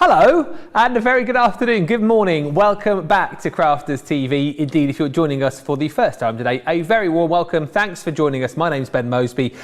Hello and a very good afternoon, good morning, welcome back to Crafters TV. Indeed, if you're joining us for the first time today, a very warm welcome. Thanks for joining us. My name's Ben Moseby.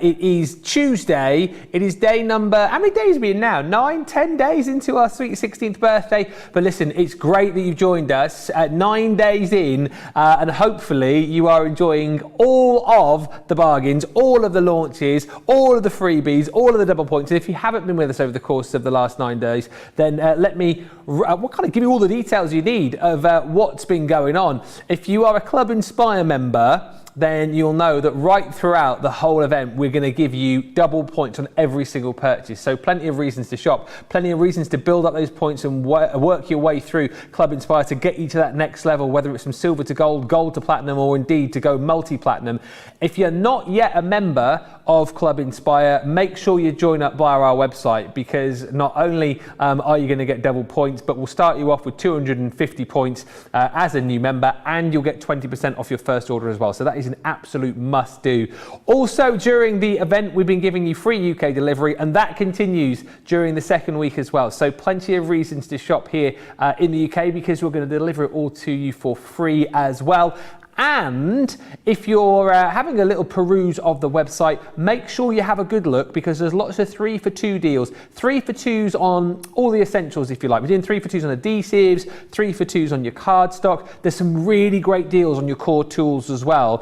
It is Tuesday, it is day number, how many days are we in now? 10 days into our sweet 16th birthday. But listen, it's great that you've joined us 9 days in and hopefully you are enjoying all of the bargains, all of the launches, all of the freebies, all of the double points. And if you haven't been with us over the course of the last 9 days, then let me give you all the details you need of what's been going on. If you are a Club Inspire member, then you'll know that right throughout the whole event, we're going to give you double points on every single purchase. So plenty of reasons to shop, plenty of reasons to build up those points and work your way through Club Inspire to get you to that next level, whether it's from silver to gold, gold to platinum, or indeed to go multi-platinum. If you're not yet a member of Club Inspire, make sure you join up via our website, because not only are you going to get double points, but we'll start you off with 250 points as a new member, and you'll get 20% off your first order as well. So that is an absolute must do. Also, during the event, we've been giving you free UK delivery, and that continues during the second week as well. So plenty of reasons to shop here in the UK, because we're going to deliver it all to you for free as well. And if you're having a little peruse of the website, make sure you have a good look, because there's lots of 3 for 2 deals. 3 for 2s on all the essentials, if you like. We're doing 3 for 2s on adhesives, 3 for 2s on your cardstock. There's some really great deals on your core tools as well.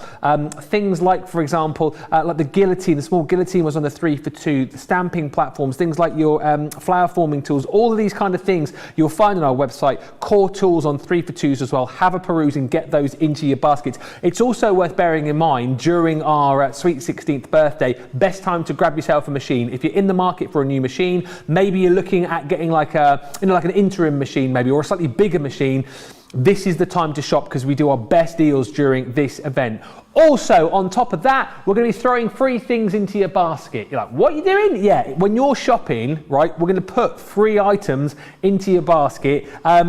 Things like, for example, like the guillotine, the small guillotine was on the 3 for 2, the stamping platforms, things like your flower forming tools, all of these kind of things you'll find on our website. Core tools on 3 for 2s as well. Have a peruse and get those into your basket. It's also worth bearing in mind during our sweet 16th birthday, best time to grab yourself a machine. If you're in the market for a new machine, maybe you're looking at getting like an interim machine maybe, or a slightly bigger machine, this is the time to shop, because we do our best deals during this event. Also, on top of that, we're going to be throwing free things into your basket. You're like, what are you doing? Yeah, when you're shopping, right, we're going to put free items into your basket.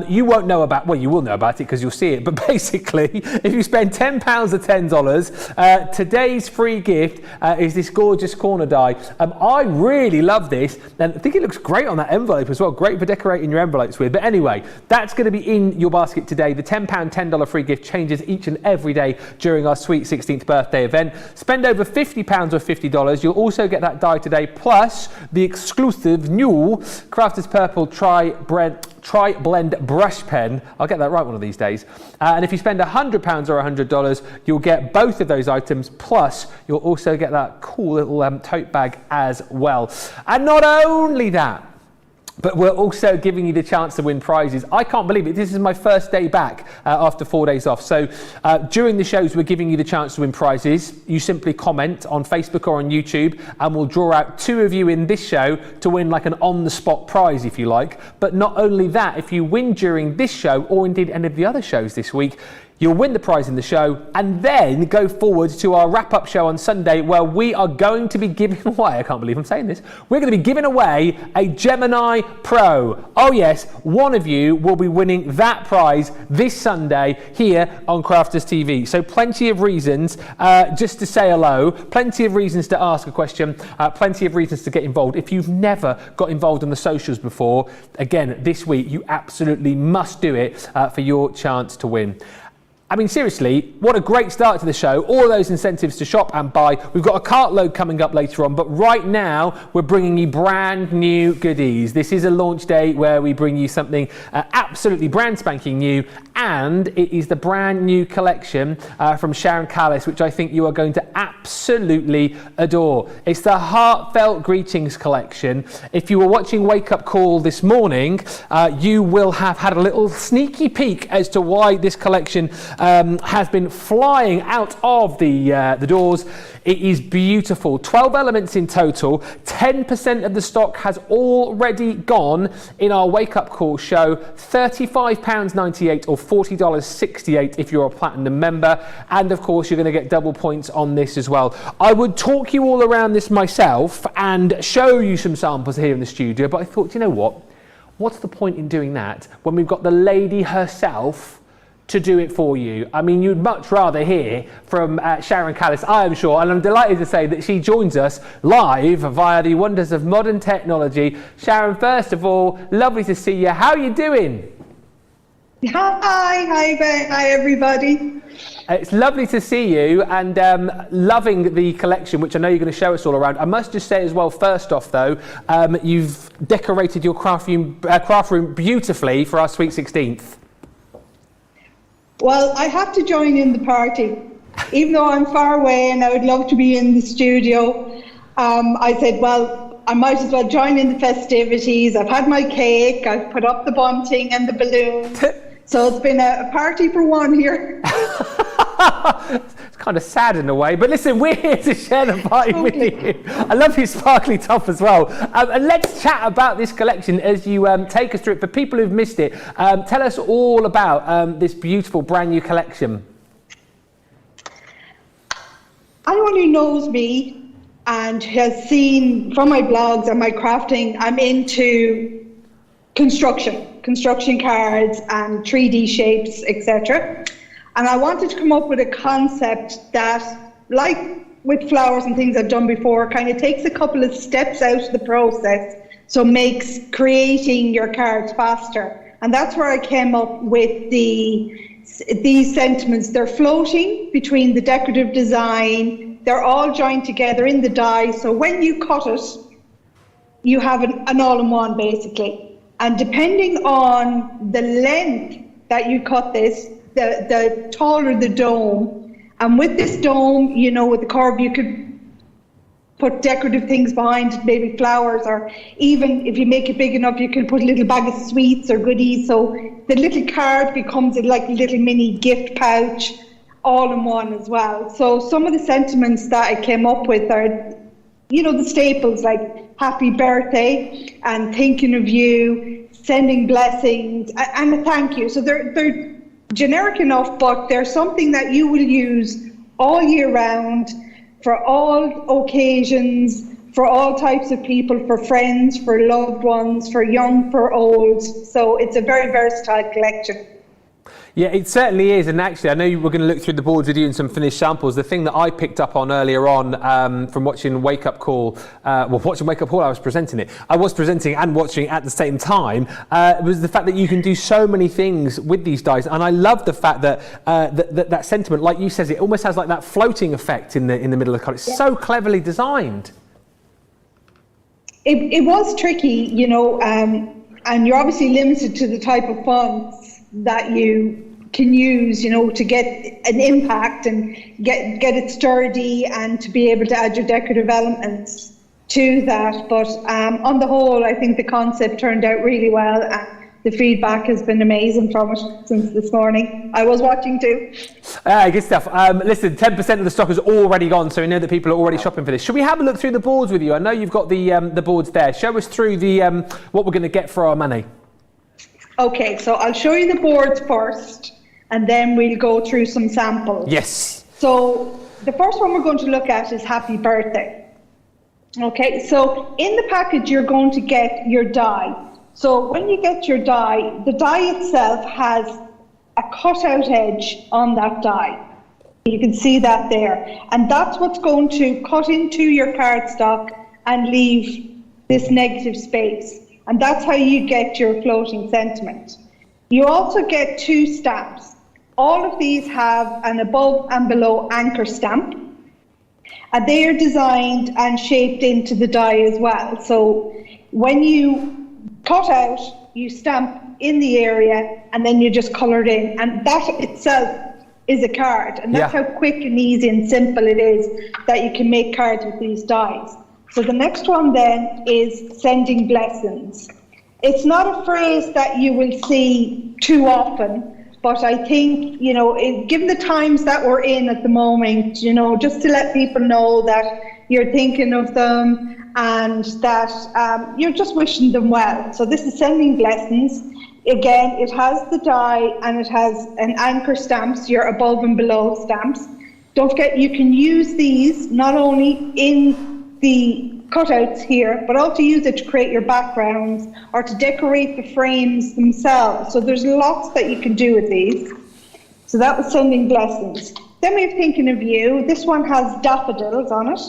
You won't know about, well, you will know about it because you'll see it. But basically, if you spend £10 or $10, today's free gift is this gorgeous corner die. I really love this, and I think it looks great on that envelope as well. Great for decorating your envelopes with. But anyway, that's going to be in your basket today. The £10, $10 free gift changes each and every day during our sweet 16th birthday event. Spend over £50 or $50, you'll also get that die today, plus the exclusive new Crafters Purple Tri-Blend brush pen. I'll get that right one of these days. And if you spend £100 or $100, you'll get both of those items, plus you'll also get that cool little tote bag as well. And not only that, but we're also giving you the chance to win prizes. I can't believe it. This is my first day back after 4 days off. So during the shows, we're giving you the chance to win prizes. You simply comment on Facebook or on YouTube, and we'll draw out 2 of you in this show to win like an on-the-spot prize, if you like. But not only that, if you win during this show, or indeed any of the other shows this week, you'll win the prize in the show, and then go forward to our wrap-up show on Sunday, where we are going to be giving away, I can't believe I'm saying this, we're going to be giving away a Gemini Pro. Oh yes, one of you will be winning that prize this Sunday here on Crafters TV. So plenty of reasons just to say hello, plenty of reasons to ask a question, plenty of reasons to get involved. If you've never got involved on the socials before, again, this week, you absolutely must do it for your chance to win. I mean, seriously, what a great start to the show. All those incentives to shop and buy. We've got a cartload coming up later on, but right now we're bringing you brand new goodies. This is a launch day where we bring you something absolutely brand spanking new, and it is the brand new collection from Sharon Callis, which I think you are going to absolutely adore. It's the Heartfelt Greetings collection. If you were watching Wake Up Call this morning, you will have had a little sneaky peek as to why this collection has been flying out of the doors. It is beautiful. 12 elements in total. 10% of the stock has already gone in our Wake Up Call show. £35.98 or $40.68 if you're a platinum member. And of course, you're going to get double points on this as well. I would talk you all around this myself and show you some samples here in the studio, but I thought, you know what? What's the point in doing that when we've got the lady herself to do it for you. I mean, you'd much rather hear from Sharon Callis, I am sure, and I'm delighted to say that she joins us live via the wonders of modern technology. Sharon, first of all, lovely to see you. How are you doing? Hi Ben, hi everybody. It's lovely to see you, and loving the collection, which I know you're going to show us all around. I must just say as well, first off though, you've decorated your craft room beautifully for our Sweet 16th. Well, I have to join in the party, even though I'm far away and I would love to be in the studio. I said, well, I might as well join in the festivities. I've had my cake, I've put up the bunting and the balloons. So it's been a party for one here. It's kind of sad in a way, but listen, we're here to share the party with you. I love your sparkly top as well. And let's chat about this collection as you take us through it. For people who've missed it, tell us all about this beautiful brand new collection. Anyone who knows me and has seen from my blogs and my crafting, I'm into construction cards and 3D shapes, etc. And I wanted to come up with a concept that, like with flowers and things I've done before, kind of takes a couple of steps out of the process, so makes creating your cards faster. And that's where I came up with these sentiments. They're floating between the decorative design. They're all joined together in the die. So when you cut it, you have an all-in-one basically. And depending on the length that you cut this, the taller the dome. And with this dome, you know, with the curve, you could put decorative things behind it, maybe flowers, or even if you make it big enough, you can put a little bag of sweets or goodies. So the little card becomes like a little mini gift pouch, all in one as well. So some of the sentiments that I came up with are, you know, the staples like happy birthday and thinking of you, sending blessings and a thank you. So they're generic enough, but they're something that you will use all year round for all occasions, for all types of people, for friends, for loved ones, for young, for old. So it's a very versatile collection. Yeah, it certainly is. And actually, I know we're going to look through the boards with you and some finished samples. The thing that I picked up on earlier on from watching Wake Up Call, watching Wake Up Call, I was presenting it. I was presenting and watching at the same time, was the fact that you can do so many things with these dies. And I love the fact that that sentiment, like you said, it almost has like that floating effect in the middle of the card. It's so cleverly designed. It was tricky, you know, and you're obviously limited to the type of fonts that you can use, you know, to get an impact and get it sturdy and to be able to add your decorative elements to that. But on the whole, I think the concept turned out really well, and the feedback has been amazing from it since this morning. I was watching too. Good stuff. Listen, 10% of the stock has already gone, so we know that people are already shopping for this. Should we have a look through the boards with you? I know you've got the boards there. Show us through the what we're going to get for our money. Okay, so I'll show you the boards first, and then we'll go through some samples. Yes. So the first one we're going to look at is Happy Birthday. Okay, so in the package you're going to get your die. So when you get your die, the die itself has a cutout edge on that die. You can see that there. And that's what's going to cut into your cardstock and leave this negative space. And that's how you get your floating sentiment. You also get two stamps. All of these have an above and below anchor stamp. And they are designed and shaped into the die as well. So when you cut out, you stamp in the area and then you just colour it in. And that itself is a card. And that's how quick and easy and simple it is that you can make cards with these dies. So the next one then is sending blessings. It's not a phrase that you will see too often, but I think, you know, given the times that we're in at the moment, you know, just to let people know that you're thinking of them and that you're just wishing them well. So this is sending blessings. Again, it has the die and it has an anchor stamps, your above and below stamps. Don't forget, you can use these not only in the cutouts here, but also use it to create your backgrounds or to decorate the frames themselves. So there's lots that you can do with these. So that was sending blessings. Then we have thinking of you. This one has daffodils on it.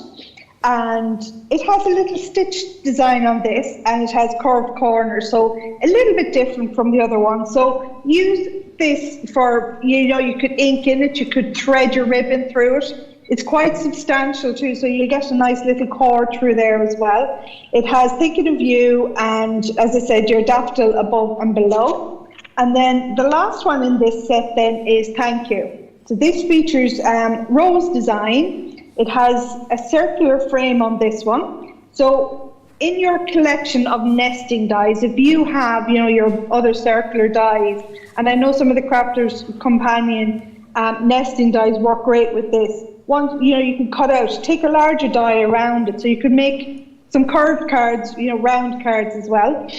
And it has a little stitch design on this, and it has curved corners, so a little bit different from the other one. So use this for, you could ink in it, you could thread your ribbon through it. It's quite substantial too, so you'll get a nice little cord through there as well. It has thinking of you, and as I said, your daffodil above and below. And then the last one in this set then is thank you. So this features rose design. It has a circular frame on this one. So in your collection of nesting dies, if you have, your other circular dies, and I know some of the Crafters Companion nesting dies work great with this. One, you can cut out, take a larger die around it, so you could make some curved cards, round cards as well.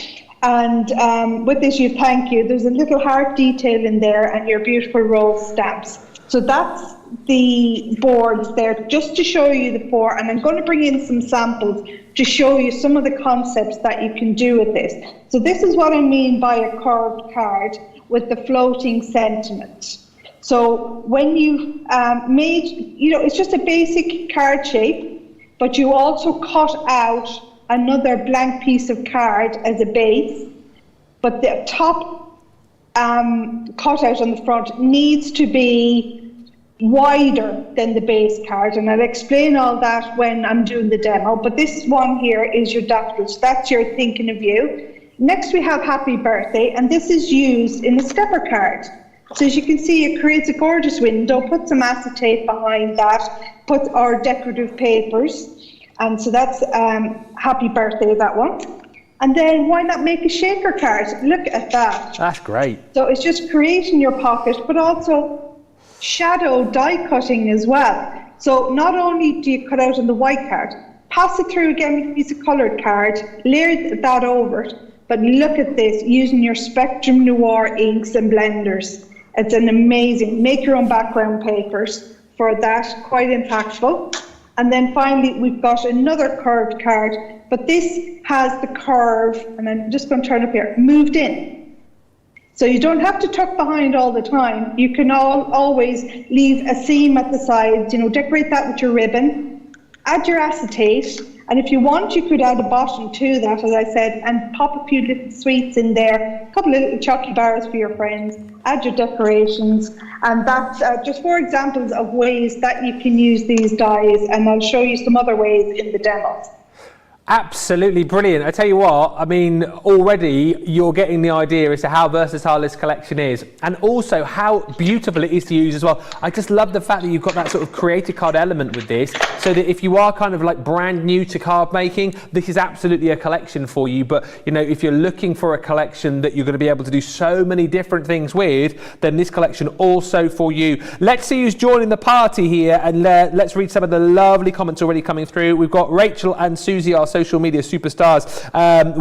And with this, you thank you. There's a little heart detail in there, and your beautiful rose stamps. So that's the boards there, just to show you the 4, and I'm going to bring in some samples to show you some of the concepts that you can do with this. So this is what I mean by a curved card with the floating sentiment. So when you made, it's just a basic card shape, but you also cut out another blank piece of card as a base, but the top cutout on the front needs to be wider than the base card, and I'll explain all that when I'm doing the demo. But this one here is your daffodil, so that's your thinking of you. Next we have happy birthday, and this is used in a stepper card. So as you can see, it creates a gorgeous window, put some acetate behind that, put our decorative papers, and so that's happy birthday, that one. And then why not make a shaker card? Look at that. That's great. So it's just creating your pocket, but also shadow die cutting as well. So not only do you cut out on the white card, pass it through again with a piece of coloured card, layer that over it, but look at this, using your Spectrum Noir inks and blenders. It's an amazing, make your own background papers for that, quite impactful. And then finally, we've got another curved card, but this has the curve, and I'm just going to turn up here, moved in. So you don't have to tuck behind all the time. You can always leave a seam at the sides, decorate that with your ribbon, add your acetate, and if you want, you could add a bottom to that, as I said, and pop a few little sweets in there, a couple of little chocolate bars for your friends, add your decorations, and that's just 4 examples of ways that you can use these dies, and I'll show you some other ways in the demos. Absolutely brilliant. I tell you what, I mean, already you're getting the idea as to how versatile this collection is, and also how beautiful it is to use as well. I just love the fact that you've got that sort of creator card element with this, so that if you are kind of like brand new to card making, this is absolutely a collection for you. But if you're looking for a collection that you're going to be able to do so many different things with, then this collection also for you. Let's see who's joining the party here, and let's read some of the lovely comments already coming through. We've got Rachel and Susie, our social media superstars,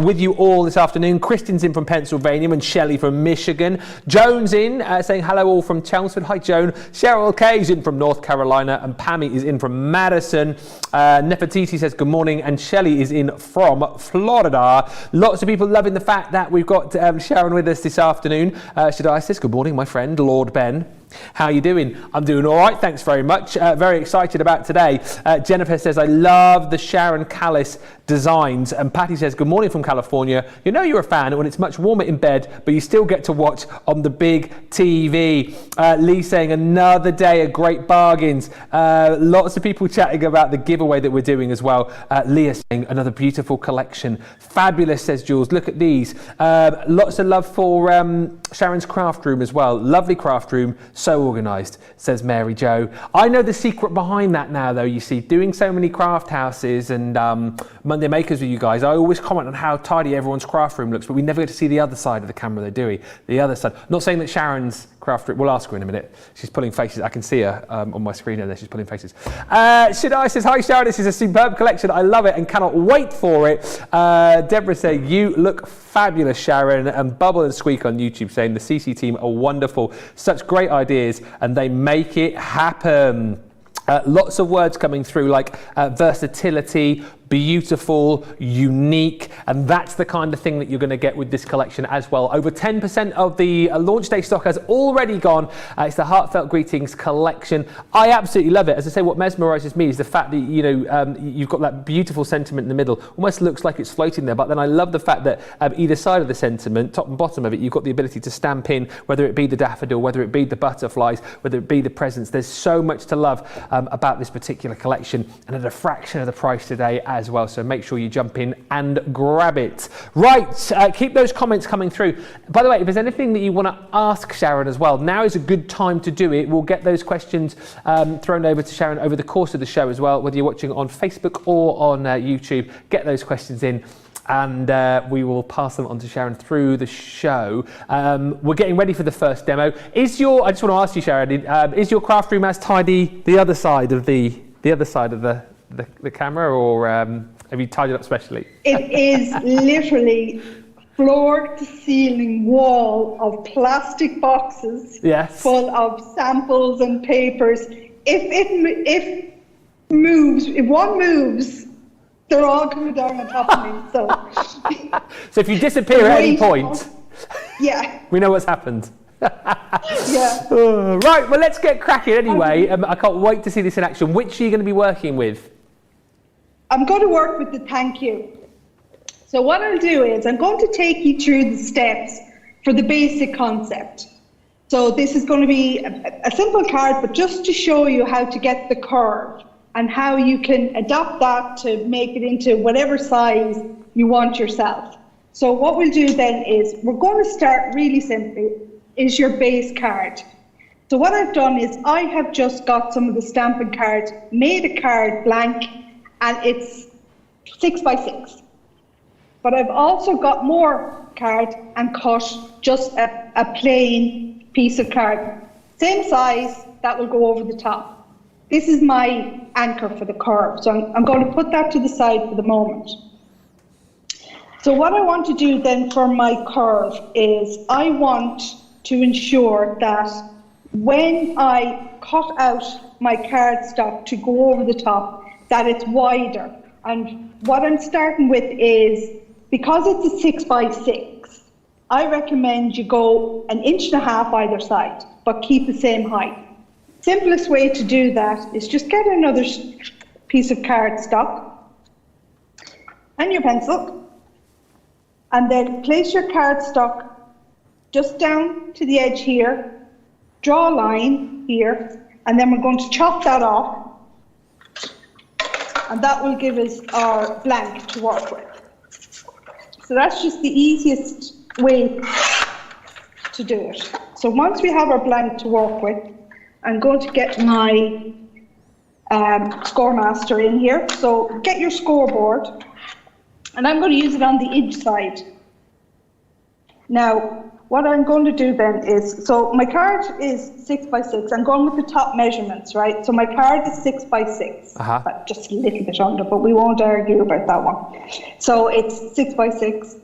with you all this afternoon. Kristin's in from Pennsylvania, and Shelley from Michigan. Joan's in saying hello all from Chelmsford. Hi Joan. Cheryl Kay's in from North Carolina, and Pammy is in from Madison. Nefertiti says good morning, and Shelley is in from Florida. Lots of people loving the fact that we've got Sharon with us this afternoon. Shadai says good morning, my friend Lord Ben. How are you doing? I'm doing all right, thanks very much. Very excited about today. Jennifer says, I love the Sharon Callis designs. And Patty says, good morning from California. You're a fan when it's much warmer in bed, but you still get to watch on the big TV. Lee saying, another day of great bargains. Lots of people chatting about the giveaway that we're doing as well. Leah saying, another beautiful collection. Fabulous, says Jules. Look at these. Lots of love for Sharon's craft room as well. Lovely craft room. So organised, says Mary Jo. I know the secret behind that now, though. You see, doing so many craft houses and Monday Makers with you guys, I always comment on how tidy everyone's craft room looks, but we never get to see the other side of the camera, do we? The other side. Not saying that Sharon's craft room, we'll ask her in a minute. She's pulling faces. I can see her on my screen over there. She's pulling faces. Shadai says, hi Sharon, this is a superb collection. I love it and cannot wait for it. Deborah said, you look fabulous, Sharon. And Bubble and Squeak on YouTube saying, the CC team are wonderful. Such great ideas and they make it happen. Lots of words coming through like versatility, beautiful, unique, and that's the kind of thing that you're going to get with this collection as well. Over 10% of the launch day stock has already gone. It's the Heartfelt Greetings collection. I absolutely love it. As I say, what mesmerises me is the fact that, you know, you've got that beautiful sentiment in the middle. Almost looks like it's floating there, but then I love the fact that either side of the sentiment, top and bottom of it, you've got the ability to stamp in, whether it be the daffodil, whether it be the butterflies, whether it be the presents. There's so much to love about this particular collection, and at a fraction of the price today as well. So make sure you jump in and grab it. Right, keep those comments coming through. By the way, if there's anything that you want to ask Sharon as well, now is a good time to do it. We'll get those questions thrown over to Sharon over the course of the show as well, whether you're watching on Facebook or on YouTube. Get those questions in, and we will pass them on to Sharon through the show. We're getting ready for the first demo. I just want to ask you, Sharon, is your craft room as tidy the other side of the camera, or have you tidied up specially? It is literally floor to ceiling wall of plastic boxes, yes, full of samples and papers. If one moves, they're all coming down on top of me. So if you disappear at any point, yeah, we know what's happened. Yeah. Right, well, let's get cracking anyway. I can't wait to see this in action. Which are you going to be working with? I'm going to work with the thank you. So what I'll do is I'm going to take you through the steps for the basic concept. So this is going to be a simple card, but just to show you how to get the curve and how you can adapt that to make it into whatever size you want yourself. So what we'll do then is we're going to start really simply, is your base card. So what I've done is I have just got some of the stamping cards, made a card blank, and it's 6 by 6. But I've also got more card and cut just a plain piece of card. Same size, that will go over the top. This is my anchor for the curve, so I'm going to put that to the side for the moment. So what I want to do then for my curve is I want to ensure that when I cut out my cardstock to go over the top, that it's wider. And what I'm starting with is, because it's a 6 by 6, I recommend you go 1.5 inches either side, but keep the same height. Simplest way to do that is just get another piece of cardstock and your pencil, and then place your cardstock just down to the edge here, draw a line here, and then we're going to chop that off, and that will give us our blank to work with. So that's just the easiest way to do it. So once we have our blank to work with, I'm going to get my Scoremaster in here. So get your scoreboard, and I'm going to use it on the inch side. Now, what I'm going to do then is, so my card is 6 by 6. I'm going with the top measurements, right? So my card is 6 by 6, but just a little bit under, but we won't argue about that one. So it's 6 by 6.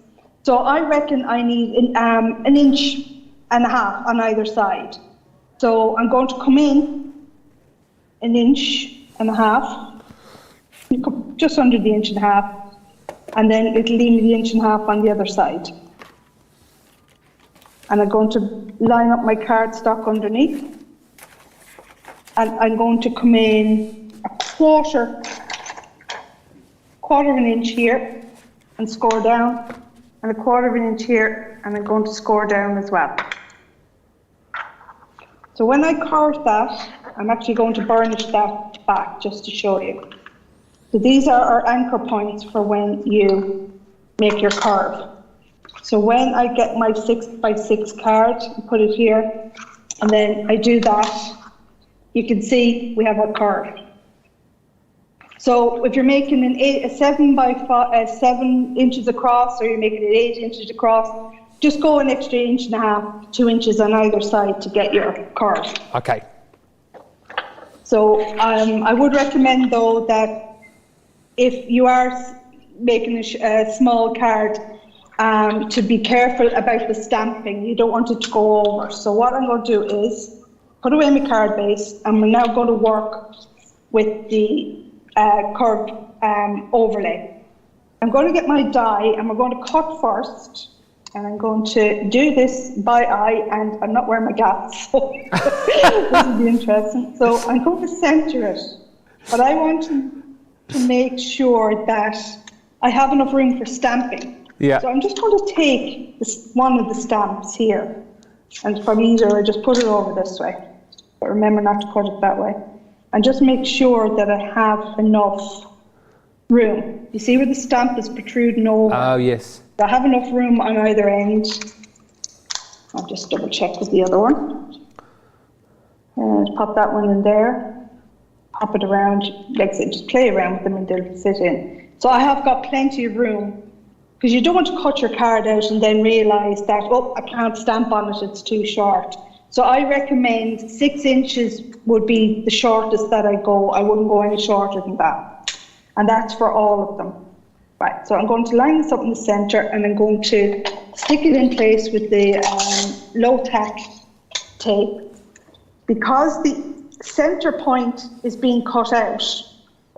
So I reckon I need 1.5 inches on either side. So I'm going to come in 1.5 inches, just under the 1.5 inches, and then it'll leave me the 1.5 inches on the other side. And I'm going to line up my cardstock underneath, and I'm going to come in a quarter of an inch here and score down, and 1/4 of an inch here, and I'm going to score down as well. So when I curve that, I'm actually going to burnish that back just to show you. So these are our anchor points for when you make your curve. So when I get my 6 by 6 card and put it here, and then I do that, you can see we have our curve. So if you're making a 7 inches across, or you're making it 8 inches across, just go an extra 1.5 inches, 2 inches on either side to get your curve. Okay. So I would recommend though that if you are making a small card, to be careful about the stamping. You don't want it to go over. So what I'm going to do is put away my card base, and we're now going to work with the curved overlay. I'm going to get my die and we're going to cut first. And I'm going to do this by eye, and I'm not wearing my glasses, so this will be interesting. So I'm going to center it, but I want to make sure that I have enough room for stamping. Yeah. So I'm just going to take one of the stamps here, and it's probably easier I just put it over this way. But remember not to cut it that way. And just make sure that I have enough room. You see where the stamp is protruding over? Oh, yes. I have enough room on either end. I'll just double check with the other one. And pop that one in there. Pop it around. Like I said, just play around with them and they'll fit in. So I have got plenty of room, because you don't want to cut your card out and then realise that, oh, I can't stamp on it, it's too short. So I recommend 6 inches would be the shortest that I go. I wouldn't go any shorter than that. And that's for all of them. Right, so I'm going to line this up in the centre, and I'm going to stick it in place with the low tack tape. Because the centre point is being cut out,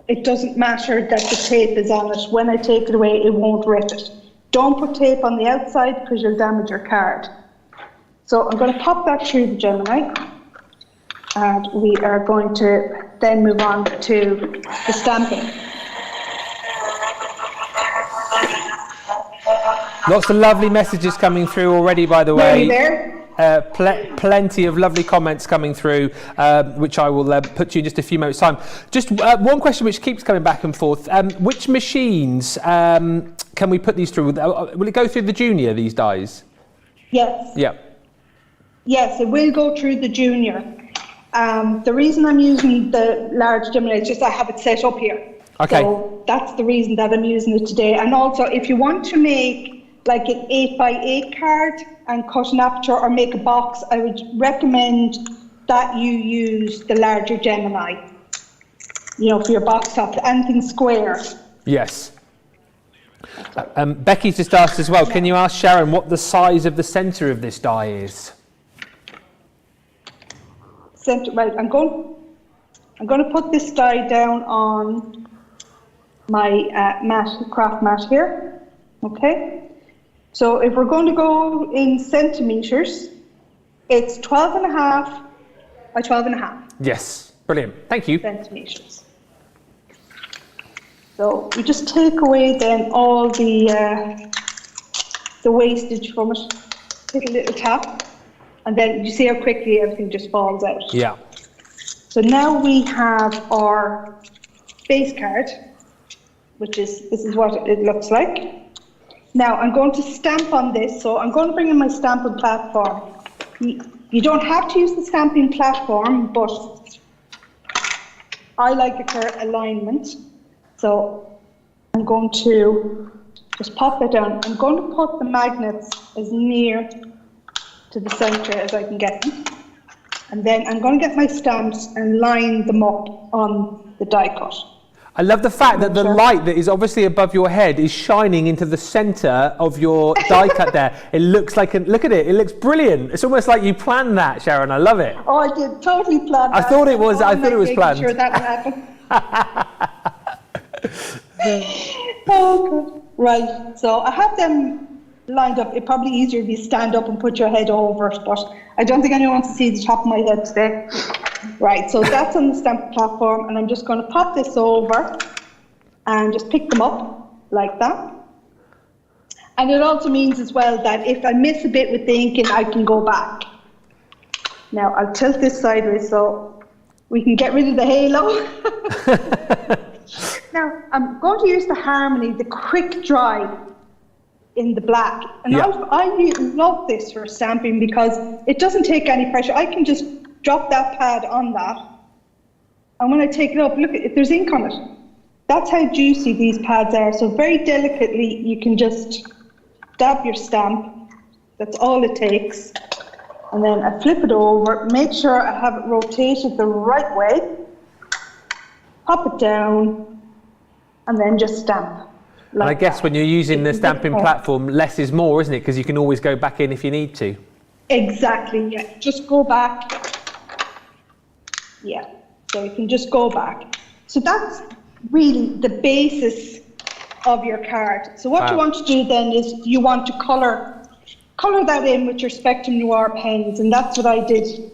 it doesn't matter that the tape is on it. When I take it away, it won't rip it. Don't put tape on the outside because you'll damage your card. So I'm going to pop that through the Gemini, and we are going to then move on to the stamping. Lots of lovely messages coming through already, by the way. Are you there? Plenty of lovely comments coming through, which I will put to you in just a few moments' time. Just one question which keeps coming back and forth. Which machines can we put these through? Will it go through the Junior, these dies? Yes. Yeah. Yes, it will go through the Junior. The reason I'm using the large Gemini is just I have it set up here. Okay. So that's the reason that I'm using it today. And also, if you want to make like an 8x8 card and cut an aperture or make a box, I would recommend that you use the larger Gemini, you know, for your box top, anything square. Yes. Becky's just asked as well, can you ask Sharon what the size of the centre of this die is? Right, I'm going to put this die down on my craft mat here, okay? So if we're going to go in centimetres, it's 12.5 by 12.5. Yes, brilliant. Thank you. Centimetres. So we just take away then all the wastage from it. Take a little tap, and then you see how quickly everything just falls out. Yeah. So now we have our base card, this is what it looks like. Now I'm going to stamp on this, so I'm going to bring in my stamping platform. You don't have to use the stamping platform, but I like it for alignment. So I'm going to just pop that down. I'm going to put the magnets as near to the centre as I can get them. And then I'm going to get my stamps and line them up on the die cut. I love the fact that the light that is obviously above your head is shining into the centre of your die cut there. It looks like, look at it, it looks brilliant. It's almost like you planned that, Sharon, I love it. Oh, I did totally plan that. I thought it was planned. Sure that would happen. Oh, good. Right, so I have them lined up. It's probably easier if you stand up and put your head over it, but I don't think anyone wants to see the top of my head today. Right, so that's on the stamp platform, and I'm just going to pop this over and just pick them up like that. And it also means as well that if I miss a bit with the inking, I can go back. Now I'll tilt this sideways so we can get rid of the halo. Now I'm going to use the Harmony, the quick dry in the black. And yeah. I love this for stamping because it doesn't take any pressure. I can just drop that pad on that, and when I take it up, look, if there's ink on it. That's how juicy these pads are. So very delicately, you can just dab your stamp. That's all it takes. And then I flip it over, make sure I have it rotated the right way, pop it down, and then just stamp. And I guess when you're using the stamping platform, less is more, isn't it? Because you can always go back in if you need to. Exactly, yeah. Just go back. Yeah, so you can just go back. So that's really the basis of your card. So what you want to do then is you want to colour that in with your Spectrum Noir pens, and that's what I did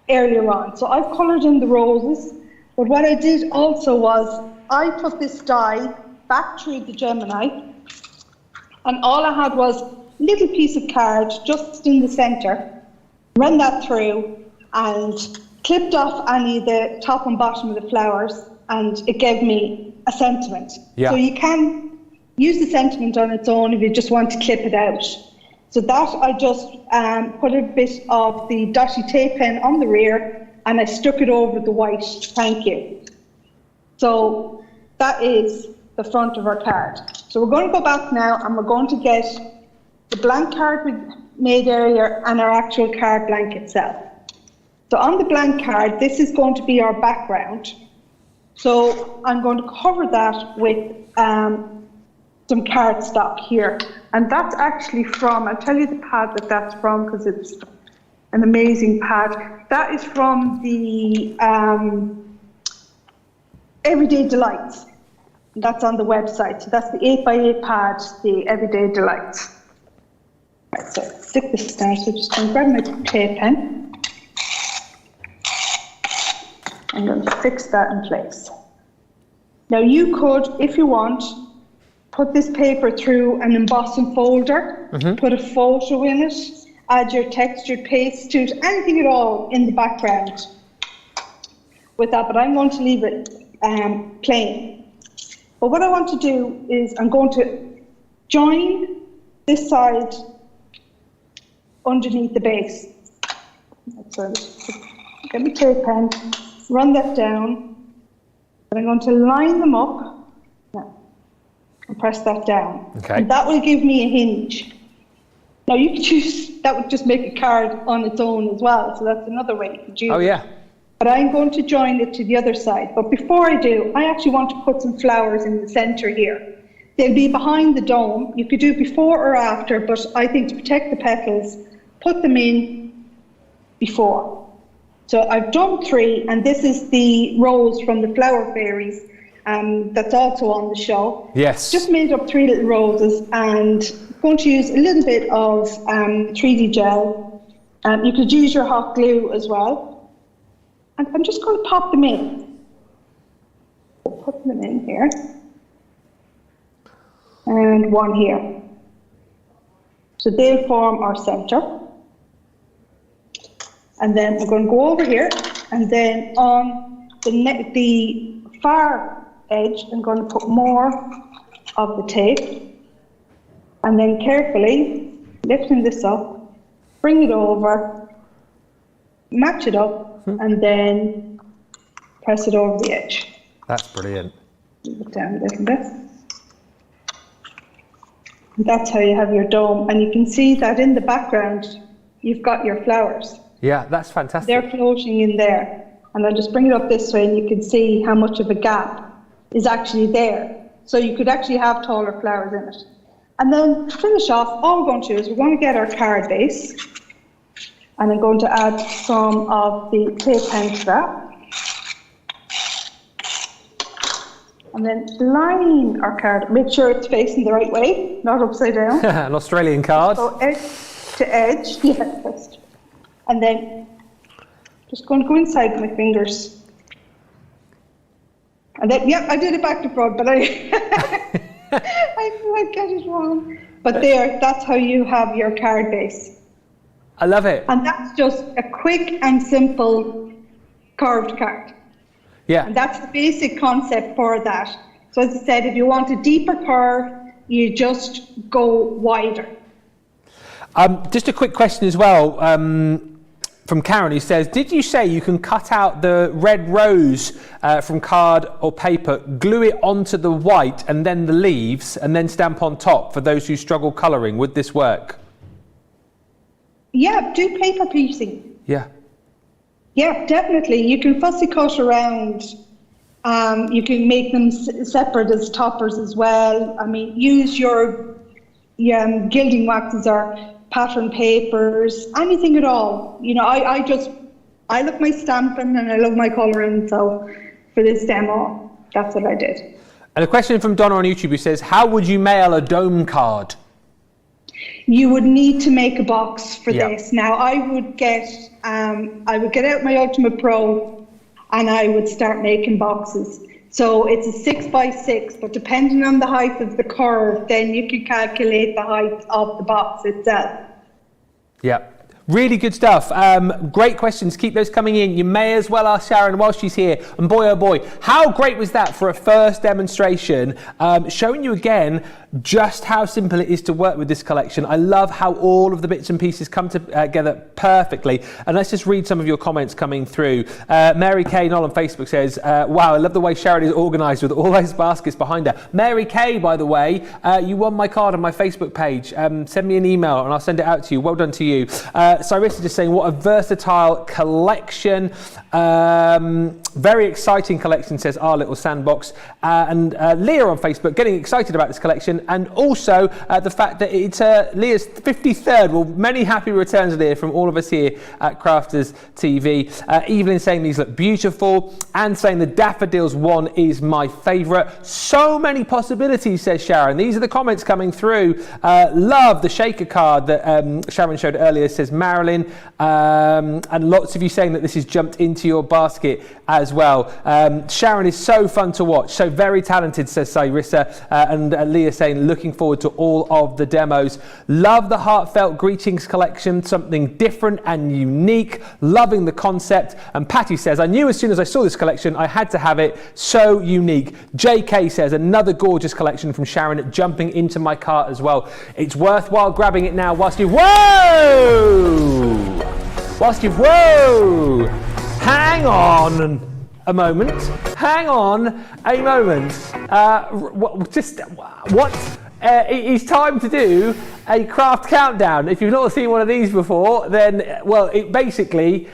earlier on. So I've coloured in the roses, but what I did also was I put this dye back through the Gemini, and all I had was a little piece of card just in the centre, ran that through and clipped off any of the top and bottom of the flowers, and it gave me a sentiment. Yeah. So you can use the sentiment on its own if you just want to clip it out. So that I just put a bit of the dotty tape pen on the rear and I stuck it over the white, thank you. So that is the front of our card. So we're going to go back now and we're going to get the blank card we made earlier and our actual card blank itself. So on the blank card, this is going to be our background. So I'm going to cover that with some cardstock here. And that's actually from, I'll tell you the pad that's from because it's an amazing pad. That is from the Everyday Delights. That's on the website. So that's the 8x8 pad, the Everyday Delights. Right, so stick this down. So just going to grab my tape pen. I'm going to fix that in place. Now you could, if you want, put this paper through an embossing folder, put a photo in it, add your textured paste to it, anything at all in the background with that, but I'm going to leave it plain. But what I want to do is I'm going to join this side underneath the base. So get my tape pen, run that down, and I'm going to line them up and press that down. Okay. And that will give me a hinge. Now you could use, that would just make a card on its own as well, so that's another way you could use it. Oh yeah. But I'm going to join it to the other side. But before I do, I actually want to put some flowers in the centre here. They'll be behind the dome. You could do before or after, but I think to protect the petals, put them in before. So I've done 3, and this is the rose from the Flower Fairies that's also on the show. Yes. Just made up 3 little roses, and I'm going to use a little bit of 3D gel. You could use your hot glue as well. And I'm just going to pop them in. Put them in here. And one here. So they'll form our centre. And then we're going to go over here, and then on the far edge, I'm going to put more of the tape, and then carefully lifting this up, bring it over, match it up, and then press it over the edge. That's brilliant. Move it down a little bit. And that's how you have your dome, and you can see that in the background you've got your flowers. Yeah, that's fantastic. They're floating in there. And I'll just bring it up this way and you can see how much of a gap is actually there. So you could actually have taller flowers in it. And then to finish off, all we're going to do is we're going to get our card base. And I'm going to add some of the tape pen to that. And then line our card. Make sure it's facing the right way, not upside down. An Australian card. So edge to edge. Yes. And then just going to go inside with my fingers. And then, yeah, I did it back to front, but I get it wrong. But there, that's how you have your card base. I love it. And that's just a quick and simple carved card. Yeah. And that's the basic concept for that. So as I said, if you want a deeper curve, you just go wider. Just a quick question as well. From Karen, who says, did you say you can cut out the red rose from card or paper, glue it onto the white and then the leaves, and then stamp on top for those who struggle colouring? Would this work? Yeah, do paper piecing. Yeah. Yeah, definitely. You can fussy cut around. You can make them separate as toppers as well. I mean, use your gilding waxes or pattern papers, anything at all. You know, I love my stamping and I love my colouring, so for this demo. That's what I did. And a question from Donna on YouTube who says, how would you mail a dome card? You would need to make a box for this. Now, I would get out my Ultimate Pro and I would start making boxes. So it's a 6x6, but depending on the height of the curve, then you can calculate the height of the box itself. Yeah. Really good stuff. Great questions. Keep those coming in. You may as well ask Sharon while she's here. And boy, oh boy, how great was that for a first demonstration, showing you again just how simple it is to work with this collection. I love how all of the bits and pieces come together perfectly. And let's just read some of your comments coming through. Mary Kay Noll on Facebook says, wow, I love the way Sharon is organised with all those baskets behind her. Mary Kay, by the way, you won my card on my Facebook page. Send me an email and I'll send it out to you. Well done to you. Cyrus is just saying, what a versatile collection. Very exciting collection, says our little sandbox. And Leah on Facebook, getting excited about this collection. And also the fact that it's Leah's 53rd. Well, many happy returns, Leah, from all of us here at Crafters TV. Evelyn saying these look beautiful. And saying the daffodils one is my favourite. So many possibilities, says Sharon. These are the comments coming through. Love the shaker card that Sharon showed earlier, says Marilyn. And lots of you saying that this has jumped into your basket as well. Sharon is so fun to watch. So very talented, says Cyrissa. And Leah saying, looking forward to all of the demos. Love the Heartfelt Greetings collection, something different and unique. Loving the concept. And Patty says, I knew as soon as I saw this collection, I had to have it. So unique. JK says, another gorgeous collection from Sharon, jumping into my cart as well. It's worthwhile grabbing it now whilst you, hang on a moment. Hang on a moment. It is time to do a craft countdown. If you've not seen one of these before, then, well, it basically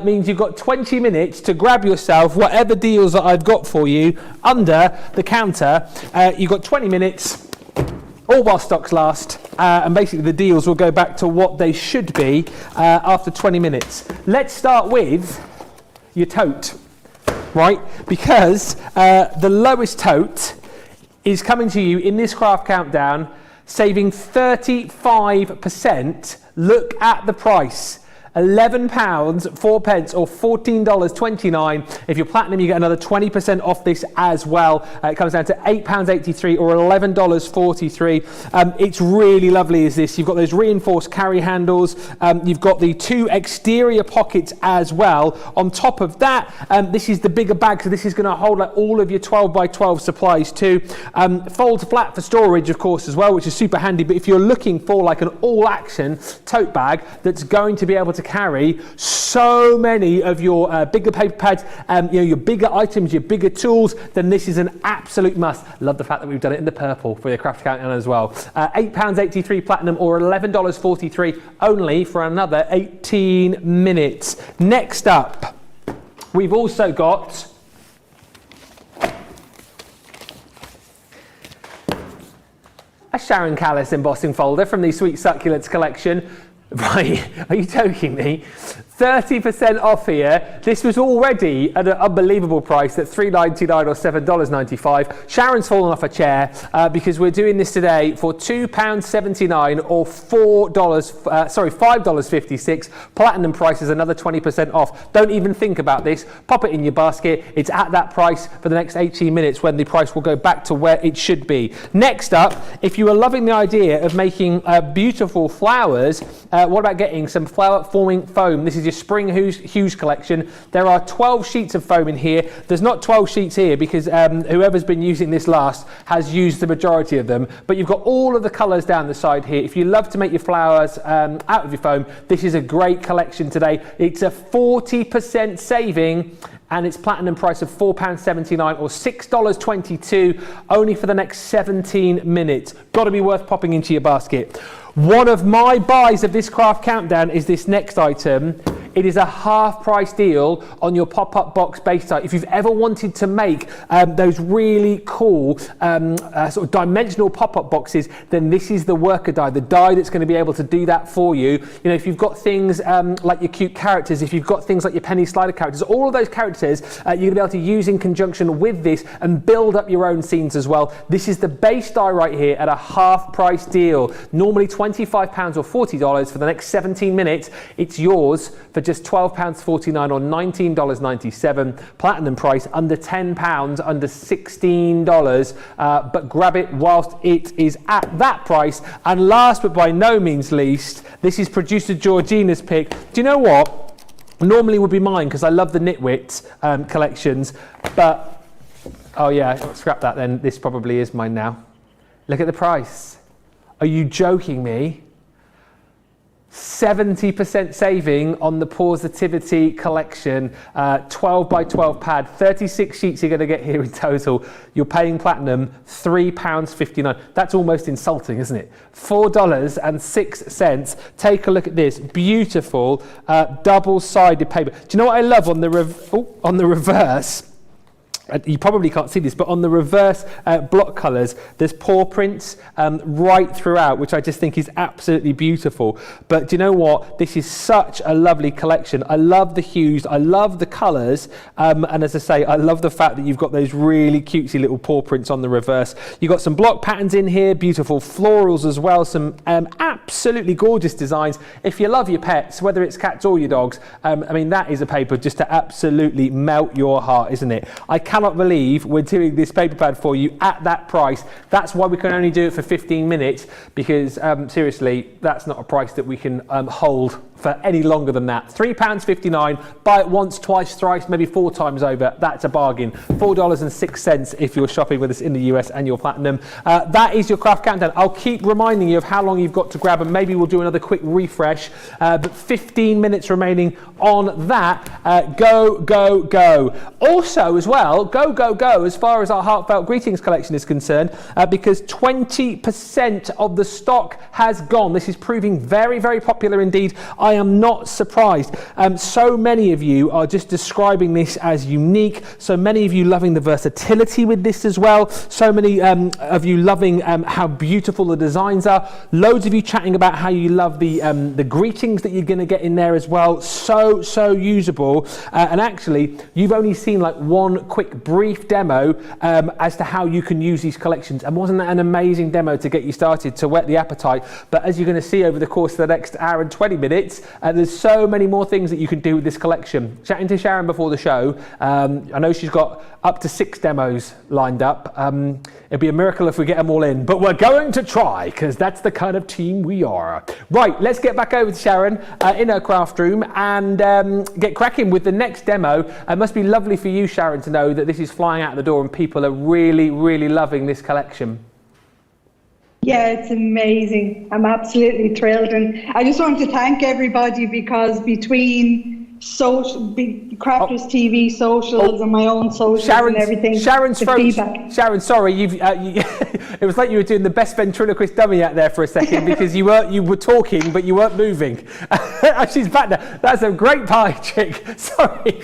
means you've got 20 minutes to grab yourself whatever deals that I've got for you under the counter. You've got 20 minutes, all while stocks last, and basically the deals will go back to what they should be after 20 minutes. Let's start with your tote, right? Because the lowest tote is coming to you in this craft countdown, saving 35%. Look at the price. £11, 4 pence, or $14.29. If you're platinum, you get another 20% off this as well. It comes down to £8.83 or $11.43. It's really lovely, is this. You've got those reinforced carry handles. You've got the 2 exterior pockets as well. On top of that, this is the bigger bag, so this is going to hold like all of your 12x12 supplies too. Folds flat for storage, of course, as well, which is super handy. But if you're looking for like an all-action tote bag that's going to be able to carry so many of your bigger paper pads, your bigger items, your bigger tools, then this is an absolute must. Love the fact that we've done it in the purple for your craft countdown as well. £8.83 platinum or $11.43 only for another 18 minutes. Next up, we've also got a Sharon Callis embossing folder from the Sweet Succulents collection. Right, are you joking me? 30% off here. This was already at an unbelievable price at $3.99 or $7.95. Sharon's fallen off a chair because we're doing this today for £2.79 or $5.56. Platinum price is another 20% off. Don't even think about this. Pop it in your basket. It's at that price for the next 18 minutes when the price will go back to where it should be. Next up, if you are loving the idea of making beautiful flowers, what about getting some flower forming foam? This is your Spring Hues collection. There are 12 sheets of foam in here. There's not 12 sheets here because whoever's been using this last has used the majority of them. But you've got all of the colours down the side here. If you love to make your flowers out of your foam, this is a great collection today. It's a 40% saving. And its platinum price of £4.79 or $6.22 only for the next 17 minutes. Got to be worth popping into your basket. One of my buys of this craft countdown is this next item. it is a half price deal on your pop-up box base die. If you've ever wanted to make those really cool sort of dimensional pop-up boxes, then this is the worker die, the die that's going to be able to do that for you. You know, if you've got things like your cute characters, if you've got things like your penny slider characters, all of those characters you're going to be able to use in conjunction with this and build up your own scenes as well. This is the base die right here at a half price deal. Normally £25 or $40 for the next 17 minutes. It's yours for just £12.49 or $19.97. Platinum price under £10, under $16. But grab it whilst it is at that price. And last but by no means least, this is producer Georgina's pick. Do you know what? Normally would be mine because I love the Nitwit collections, but oh yeah, scrap that then. This probably is mine now. Look at the price. Are you joking me? 70% saving on the Positivity collection, 12 by 12 pad, 36 sheets you're going to get here in total. You're paying platinum £3.59. That's almost insulting, isn't it? $4.06. Take a look at this beautiful double-sided paper. Do you know what I love on the reverse? You probably can't see this, but on the reverse block colours, there's paw prints right throughout, which I just think is absolutely beautiful. But do you know what? This is such a lovely collection. I love the hues, I love the colours, and as I say, I love the fact that you've got those really cutesy little paw prints on the reverse. You've got some block patterns in here, beautiful florals as well, some absolutely gorgeous designs. If you love your pets, whether it's cats or your dogs, I mean, that is a paper just to absolutely melt your heart, isn't it? I cannot believe we're doing this paper pad for you at that price. That's why we can only do it for 15 minutes, because seriously, that's not a price that we can hold for any longer than that. £3.59, buy it once, twice, thrice, maybe 4 times over. That's a bargain. $4.06 if you're shopping with us in the US and you're platinum. That is your craft countdown. I'll keep reminding you of how long you've got to grab, and maybe we'll do another quick refresh. But 15 minutes remaining on that. Go, go, go. Also as well, go, go, go as far as our Heartfelt Greetings collection is concerned, because 20% of the stock has gone. This is proving very, very popular indeed. I am not surprised. So many of you are just describing this as unique. So many of you loving the versatility with this as well. So many of you loving how beautiful the designs are. Loads of you chatting about how you love the greetings that you're going to get in there as well. So usable. And actually, you've only seen like one quick brief demo as to how you can use these collections. And wasn't that an amazing demo to get you started, to whet the appetite? But as you're going to see over the course of the next hour and 20 minutes, there's so many more things that you can do with this collection. Chatting to Sharon before the show, I know she's got up to 6 demos lined up. It'd be a miracle if we get them all in, but we're going to try, because that's the kind of team we are. Right, let's get back over to Sharon in her craft room and get cracking with the next demo. It must be lovely for you, Sharon, to know that this is flying out the door and people are really, really loving this collection. Yeah, it's amazing. I'm absolutely thrilled, and I just want to thank everybody, because between Crafters TV socials and my own socials and everything, Sharon's feedback. Sharon, sorry, it was like you were doing the best ventriloquist dummy out there for a second, because you were talking but you weren't moving. She's back now. That's a great pie trick. Sorry.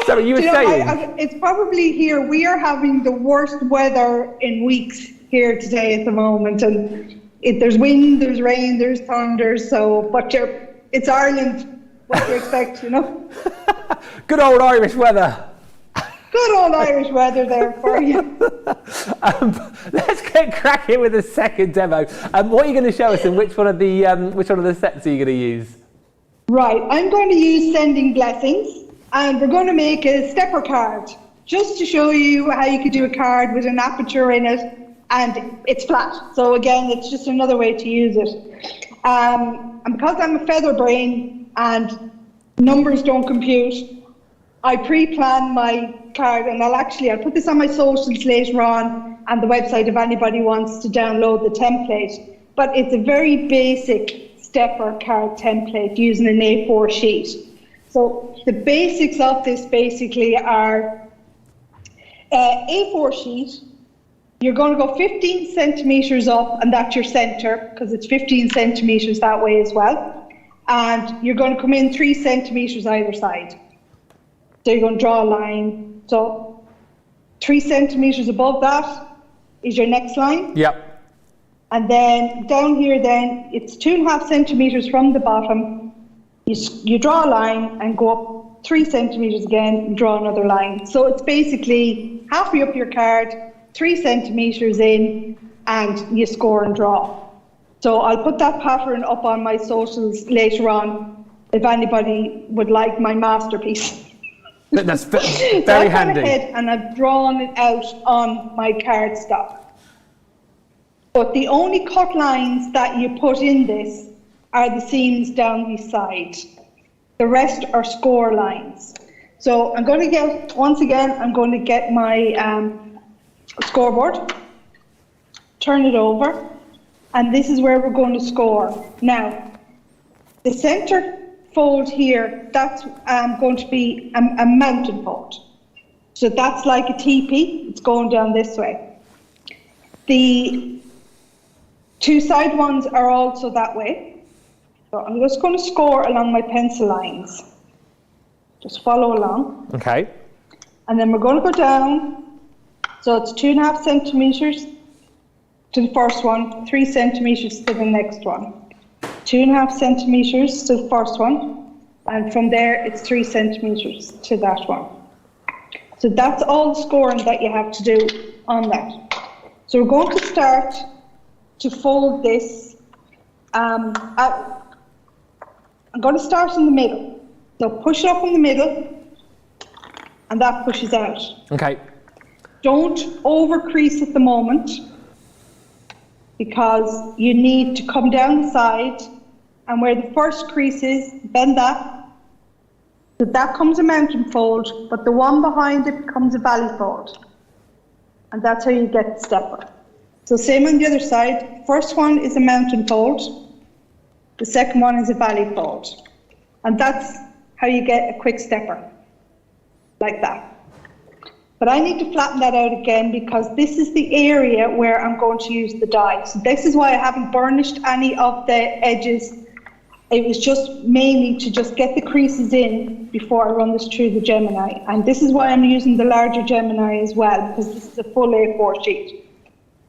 Sorry, you were saying. It's probably here. We are having the worst weather in weeks here today at the moment, and there's wind, there's rain, there's thunder. But it's Ireland. What do you expect, you know? Good old Irish weather. Good old Irish weather there for you. Let's get cracking with the second demo. What are you going to show us, and which one of the sets are you going to use? Right, I'm going to use Sending Blessings, and we're going to make a stepper card, just to show you how you could do a card with an aperture in it, and it's flat. So again, it's just another way to use it. And because I'm a feather brain and numbers don't compute, I pre-plan my card, and I'll put this on my socials later on and the website if anybody wants to download the template. But it's a very basic stepper card template using an A4 sheet. So the basics of this basically are A4 sheet. You're going to go 15 centimeters up, and that's your center, because it's 15 centimeters that way as well. and you're going to come in 3 centimetres either side. So you're going to draw a line. So 3 centimetres above that is your next line. Yep. And then down here then, it's 2.5 centimetres from the bottom. You draw a line and go up 3 centimetres again and draw another line. So it's basically halfway up your card, 3 centimetres in, and you score and draw. So I'll put that pattern up on my socials later on if anybody would like my masterpiece. That's very So I've handy. gone ahead and I've drawn it out on my cardstock. But the only cut lines that you put in this are the seams down the side. The rest are score lines. So I'm going to get, once again, I'm going to get my scoreboard, turn it over, and this is where we're going to score. Now, the center fold here, that's going to be a mountain fold. So that's like a teepee, it's going down this way. The 2 side ones are also that way. So I'm just going to score along my pencil lines. Just follow along. Okay. And then we're going to go down. So it's 2.5 centimetres to the first one, 3 centimetres to the next one. 2.5 centimetres to the first one, and from there it's 3 centimetres to that one. So that's all the scoring that you have to do on that. So we're going to start to fold this. I'm going to start in the middle. So push it up in the middle, and that pushes out. Okay. Don't over crease at the moment, because you need to come down the side, and where the first crease is, bend that. So that comes a mountain fold, but the one behind it becomes a valley fold. And that's how you get the stepper. So same on the other side. First one is a mountain fold. The second one is a valley fold. And that's how you get a quick stepper, like that. But I need to flatten that out again, because this is the area where I'm going to use the dye. So this is why I haven't burnished any of the edges. It was just mainly to just get the creases in before I run this through the Gemini. And this is why I'm using the larger Gemini as well, because this is a full A4 sheet.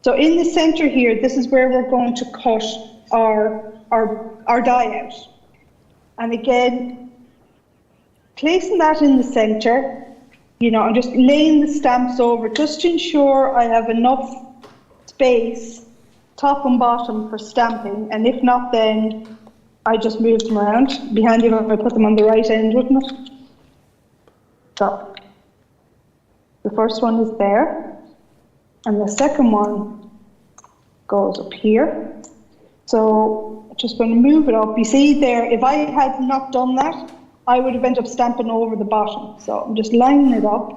So in the center here, this is where we're going to cut our dye out. And again, placing that in the center, you know, I'm just laying the stamps over just to ensure I have enough space, top and bottom, for stamping. And if not, then I just move them around. It'd be handy if I put them on the right end, wouldn't it? So the first one is there, and the second one goes up here. So I'm just going to move it up. You see there, if I had not done that, I would have ended up stamping over the bottom. So I'm just lining it up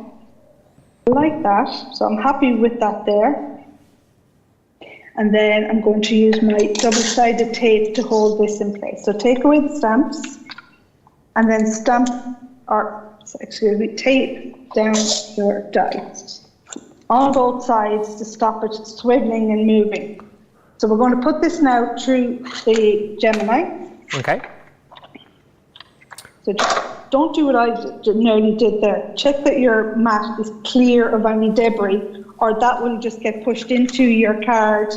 like that. So I'm happy with that there. And then I'm going to use my double-sided tape to hold this in place. So take away the stamps, and then tape down your die on both sides to stop it swiveling and moving. So we're going to put this now through the Gemini. Okay. So just don't do what I nearly did there. Check that your mat is clear of any debris, or that will just get pushed into your card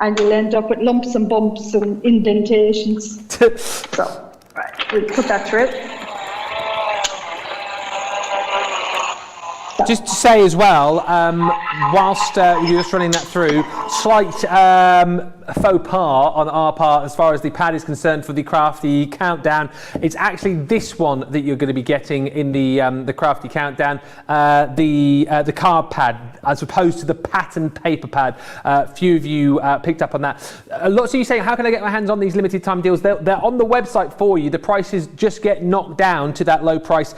and you'll end up with lumps and bumps and indentations. So, right, we'll put that through. Just to say as well, whilst you're just running that through, slight faux pas on our part as far as the pad is concerned for the Crafty Countdown. It's actually this one that you're going to be getting in the Crafty Countdown, the card pad, as opposed to the pattern paper pad. Few of you picked up on that. Lots of you saying, how can I get my hands on these limited time deals? They're on the website for you. The prices just get knocked down to that low price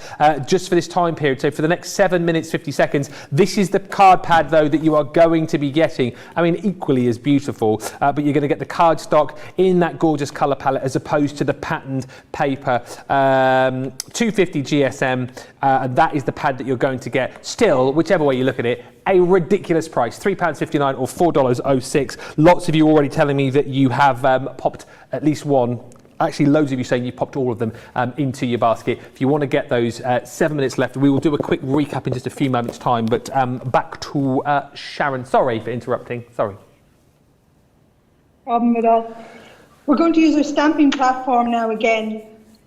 just for this time period. So for the next 7 minutes, 50 seconds, this is the card pad though that you are going to be getting. I mean, equally as beautiful, but you're going to get the cardstock in that gorgeous colour palette as opposed to the patterned paper. 250 GSM, and that is the pad that you're going to get. Still, whichever way you look at it, a ridiculous price, £3.59 or $4.06. Lots of you already telling me that you have popped at least one actually loads of you saying you popped all of them into your basket. If you want to get those, 7 minutes left. We will do a quick recap in just a few moments' time. But back to Sharon. Sorry for interrupting. Sorry. Problem at all. We're going to use our stamping platform now again.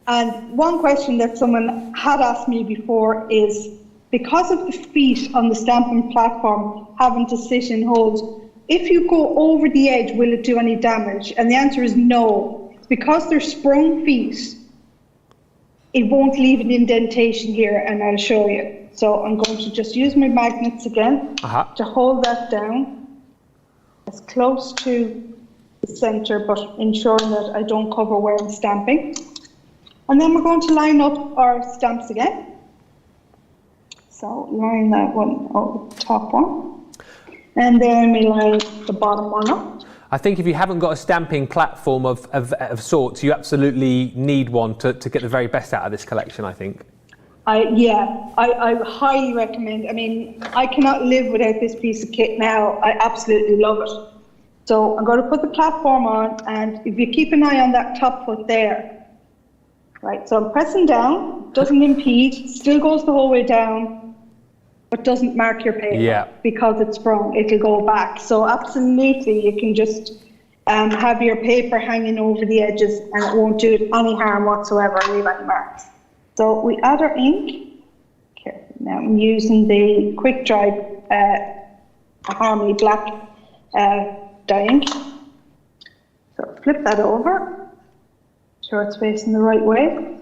And one question that someone had asked me before is, because of the feet on the stamping platform having to sit and hold, if you go over the edge, will it do any damage? And the answer is no. It's because they're sprung feet, it won't leave an indentation here, and I'll show you. So I'm going to just use my magnets again to hold that down as close to the center, but ensuring that I don't cover where I'm stamping. And then we're going to line up our stamps again. So line that one up, the top one, and then we line the bottom one up. I think if you haven't got a stamping platform of sorts, you absolutely need one to get the very best out of this collection, I think. I highly recommend. I mean, I cannot live without this piece of kit now. I absolutely love it. So I'm going to put the platform on, and if you keep an eye on that top foot there, right, so I'm pressing down, doesn't impede, still goes the whole way down, but doesn't mark your paper because it's sprung, it'll go back. So absolutely, you can just have your paper hanging over the edges and it won't do it any harm whatsoever, leave any marks. So we add our ink. Okay, now I'm using the quick dry Harmony black dye ink. So flip that over, sure it's facing the right way.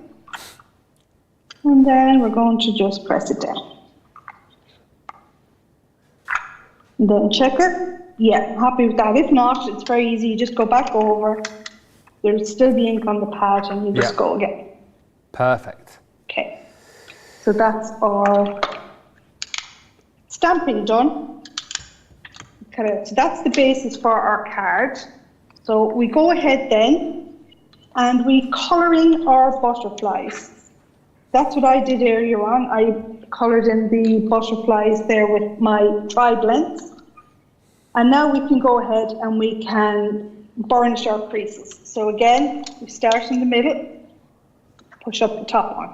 And then we're going to just press it down. And then checker. Yeah, happy with that. If not, it's very easy. You just go back over. There'll still be ink on the pad and you just go again. Perfect. Okay. So that's our stamping done. Okay, so that's the basis for our card. So we go ahead then and we colour in our butterflies. That's what I did earlier on. I coloured in the butterflies there with my tri-blends. And now we can go ahead and we can burnish our creases. So again, we start in the middle, push up the top one.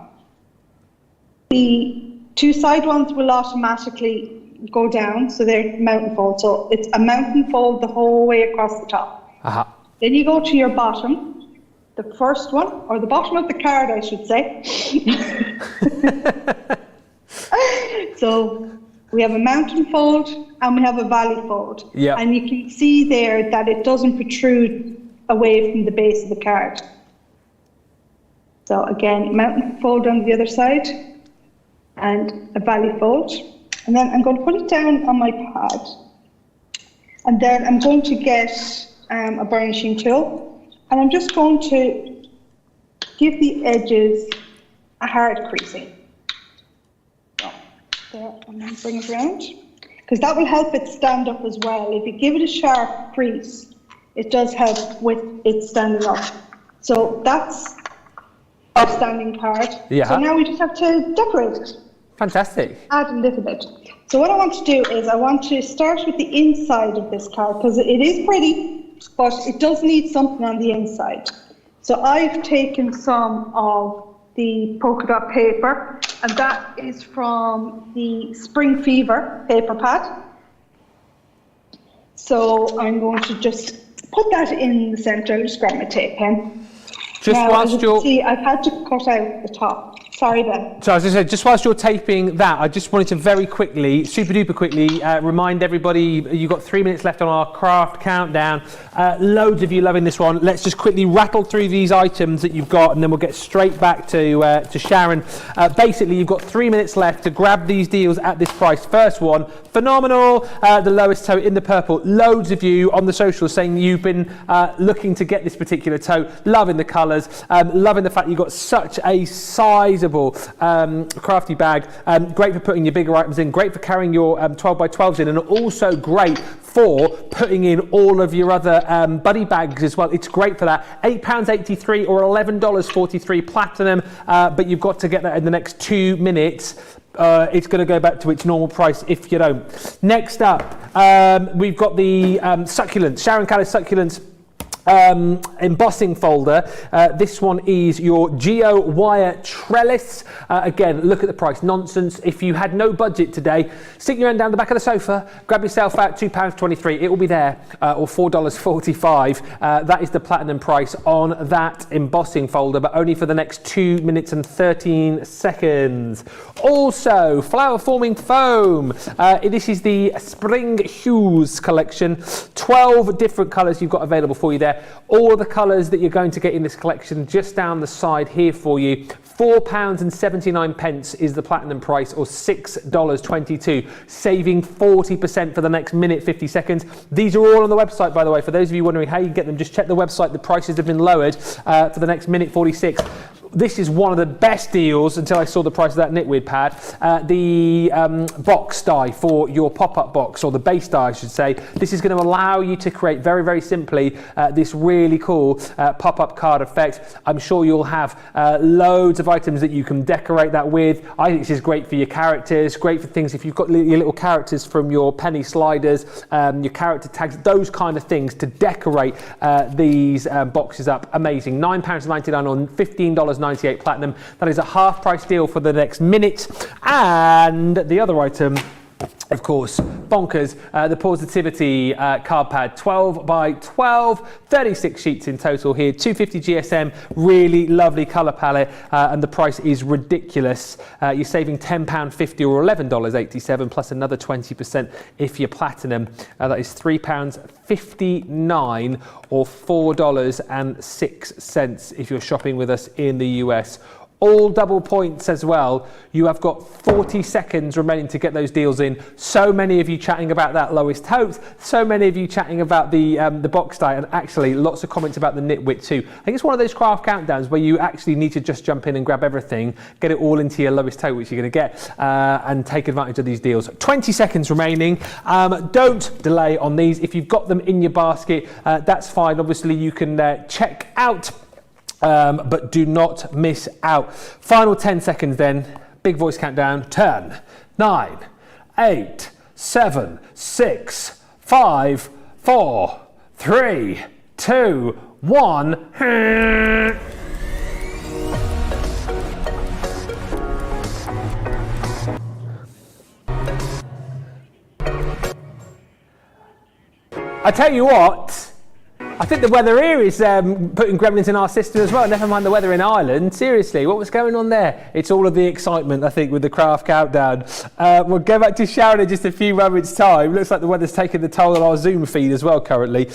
The two side ones will automatically go down, so they're mountain fold. So it's a mountain fold the whole way across the top. Then you go to your bottom, the first one, or the bottom of the card, I should say. So we have a mountain fold and we have a valley fold. And you can see there that it doesn't protrude away from the base of the card. So again, mountain fold on the other side and a valley fold. And then I'm going to put it down on my pad. And then I'm going to get a burnishing tool. And I'm just going to give the edges a hard creasing. So, there, and then bring it around. Because that will help it stand up as well. If you give it a sharp crease, it does help with it standing up. So that's our standing card. So now we just have to decorate it. Fantastic. Add a little bit. So what I want to do is I want to start with the inside of this card because it is pretty, but it does need something on the inside. So I've taken some of the polka dot paper, and that is from the Spring Fever paper pad. So I'm going to just put that in the centre. I'll just grab my tape pen. As you can see, I've had to cut out the top. Sorry, Ben. So as I said, just whilst you're taping that, I just wanted to very quickly, super duper quickly, remind everybody you've got 3 minutes left on our craft countdown. Loads of you loving this one. Let's just quickly rattle through these items that you've got, and then we'll get straight back to Sharon. Basically, you've got 3 minutes left to grab these deals at this price. First one, phenomenal. The lowest tote in the purple. Loads of you on the socials saying you've been looking to get this particular tote. Loving the colours. Loving the fact you've got such a sizable crafty bag, great for putting your bigger items in, great for carrying your 12x12s in, and also great for putting in all of your other buddy bags as well. It's great for that. £8.83 or $11.43 platinum, but you've got to get that in the next 2 minutes. It's going to go back to its normal price if you don't. Next up, we've got the succulents, Sharon Callis succulents. embossing folder. This one is your Geo Wire Trellis. Again, look at the price, nonsense. If you had no budget today, stick your hand down the back of the sofa, grab yourself out £2.23, it will be there, or $4.45. That is the platinum price on that embossing folder, but only for the next 2 minutes and 13 seconds. Also, flower forming foam. This is the Spring Hues collection. 12 different colours you've got available for you there. All the colours that you're going to get in this collection just down the side here for you. £4.79 is the platinum price, or $6.22, saving 40% for the next minute 50 seconds. These are all on the website, by the way. For those of you wondering how you can get them, just check the website. The prices have been lowered for the next minute 46. This is one of the best deals until I saw the price of that Knitweed pad. The box die for your pop-up box, or the base die I should say. This is going to allow you to create very, very simply this really cool pop-up card effect. I'm sure you'll have loads of items that you can decorate that with. I think this is great for your characters, great for things if you've got your little characters from your penny sliders, your character tags, those kind of things to decorate these boxes up. Amazing. £9.99 on $15.98 platinum. That is a half price deal for the next minute. And the other item, of course, bonkers, the Positivity card pad, 12 by 12, 36 sheets in total here, 250 GSM, really lovely colour palette, and the price is ridiculous. You're saving £10.50 or $11.87 plus another 20% if you're platinum. That is £3.59 or $4.06 if you're shopping with us in the US. All double points as well. You have got 40 seconds remaining to get those deals in. So many of you chatting about that lowest hopes. So many of you chatting about the box die, and actually lots of comments about the Knitwit too. I think it's one of those craft countdowns where you actually need to just jump in and grab everything, get it all into your lowest hope, which you're going to get, and take advantage of these deals. 20 seconds remaining. Don't delay on these. If you've got them in your basket, that's fine. Obviously, you can check out. But do not miss out. Final 10 seconds then. Big voice countdown. 10, 9, 8, 7, 6, 5, 4, 3, 2, 1. I tell you what, I think the weather here is putting gremlins in our system as well. Never mind the weather in Ireland. Seriously, what was going on there? It's all of the excitement, I think, with the craft countdown. We'll go back to Sharon in just a few moments' time. Looks like the weather's taking the toll on our Zoom feed as well currently.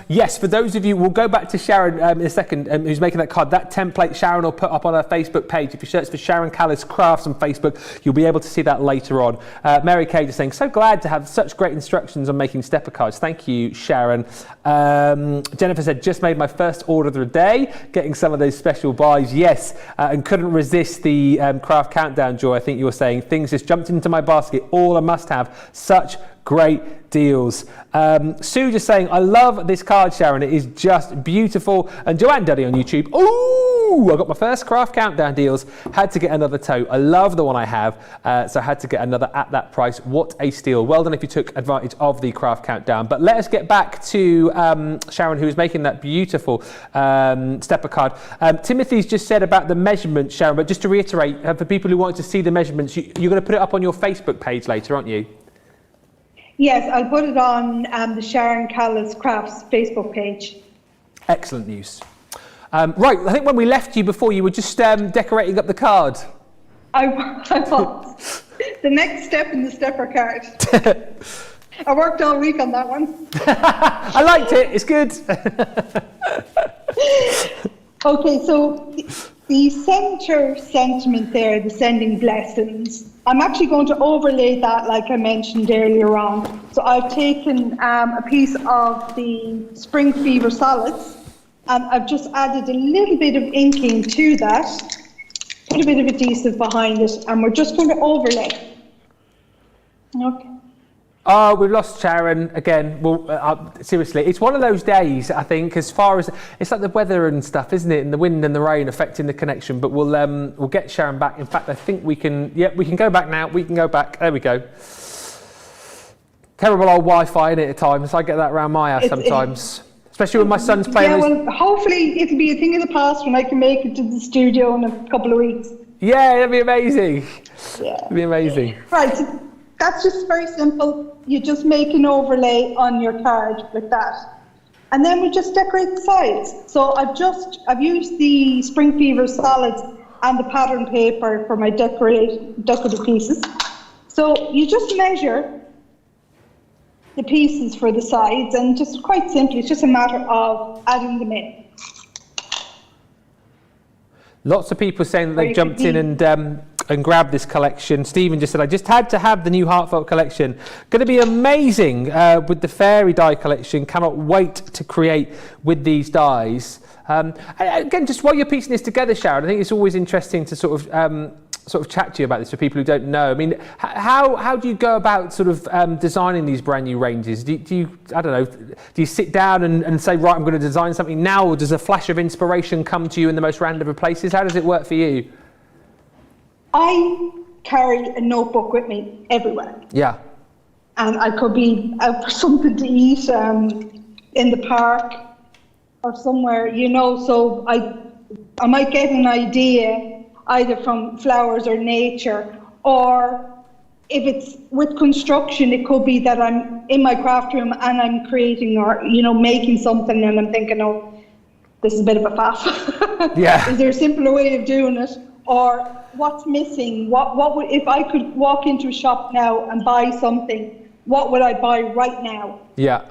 Yes, for those of you, we'll go back to Sharon in a second, who's making that card. That template Sharon will put up on her Facebook page. If you search for Sharon Callis Crafts on Facebook, you'll be able to see that later on. Mary Kay just saying, so glad to have such great instructions on making stepper cards. Thank you, Sharon. Jennifer said, just made my first order of the day, getting some of those special buys. Yes, and couldn't resist the craft countdown, Joy. I think you were saying things just jumped into my basket, all a must have. Such great deals. Sue just saying, I love this card, Sharon. It is just beautiful. And Joanne Duddy on YouTube. Ooh, I got my first craft countdown deals. Had to get another tote. I love the one I have. So I had to get another at that price. What a steal. Well done if you took advantage of the craft countdown. But let us get back to Sharon, who is making that beautiful stepper card. Timothy's just said about the measurements, Sharon, but just to reiterate, for people who want to see the measurements, you're going to put it up on your Facebook page later, aren't you? Yes, I'll put it on the Sharon Callis Crafts Facebook page. Excellent news. Right, I think when we left you before, you were just decorating up the card. I was. The next step in the stepper card. I worked all week on that one. I liked it, it's good. Okay, so the center sentiment there, the sending blessings, I'm actually going to overlay that like I mentioned earlier on. So I've taken a piece of the Spring Fever solids and I've just added a little bit of inking to that, put a bit of adhesive behind it, and we're just going to overlay. Okay. Oh, we've lost Sharon again. Well, seriously, it's one of those days, I think, as far as it's like the weather and stuff, isn't it? And the wind and the rain affecting the connection. But we'll get Sharon back. In fact, I think we can. Yeah, we can go back now. We can go back. There we go. Terrible old Wi-Fi in it at times. I get that around my house sometimes. Especially when my son's playing. Yeah, well, hopefully it'll be a thing of the past when I can make it to the studio in a couple of weeks. Yeah, that'd be amazing. Yeah. It'd be amazing. Right, so that's just very simple. You just make an overlay on your card like that. And then we just decorate the sides. So I've used the Spring Fever solids and the pattern paper for my decorative pieces. So you just measure the pieces for the sides, and just quite simply, it's just a matter of adding them in. Lots of people saying that they jumped in and grabbed this collection. Stephen just said, I just had to have the new Heartfelt collection. Going to be amazing with the fairy die collection. Cannot wait to create with these dies. Again, just while you're piecing this together, Sharon, I think it's always interesting to sort of chat to you about this for people who don't know. I mean, how do you go about sort of designing these brand new ranges? Do you, I don't know, do you sit down and say, right, I'm going to design something now, or does a flash of inspiration come to you in the most random of places? How does it work for you? I carry a notebook with me everywhere. Yeah. And I could be out for something to eat in the park or somewhere, you know, so I might get an idea either from flowers or nature, or if it's with construction, it could be that I'm in my craft room and I'm creating or, you know, making something and I'm thinking, oh, this is a bit of a faff. Yeah. Is there a simpler way of doing it? Or what's missing? What would, if I could walk into a shop now and buy something, what would I buy right now? Yeah.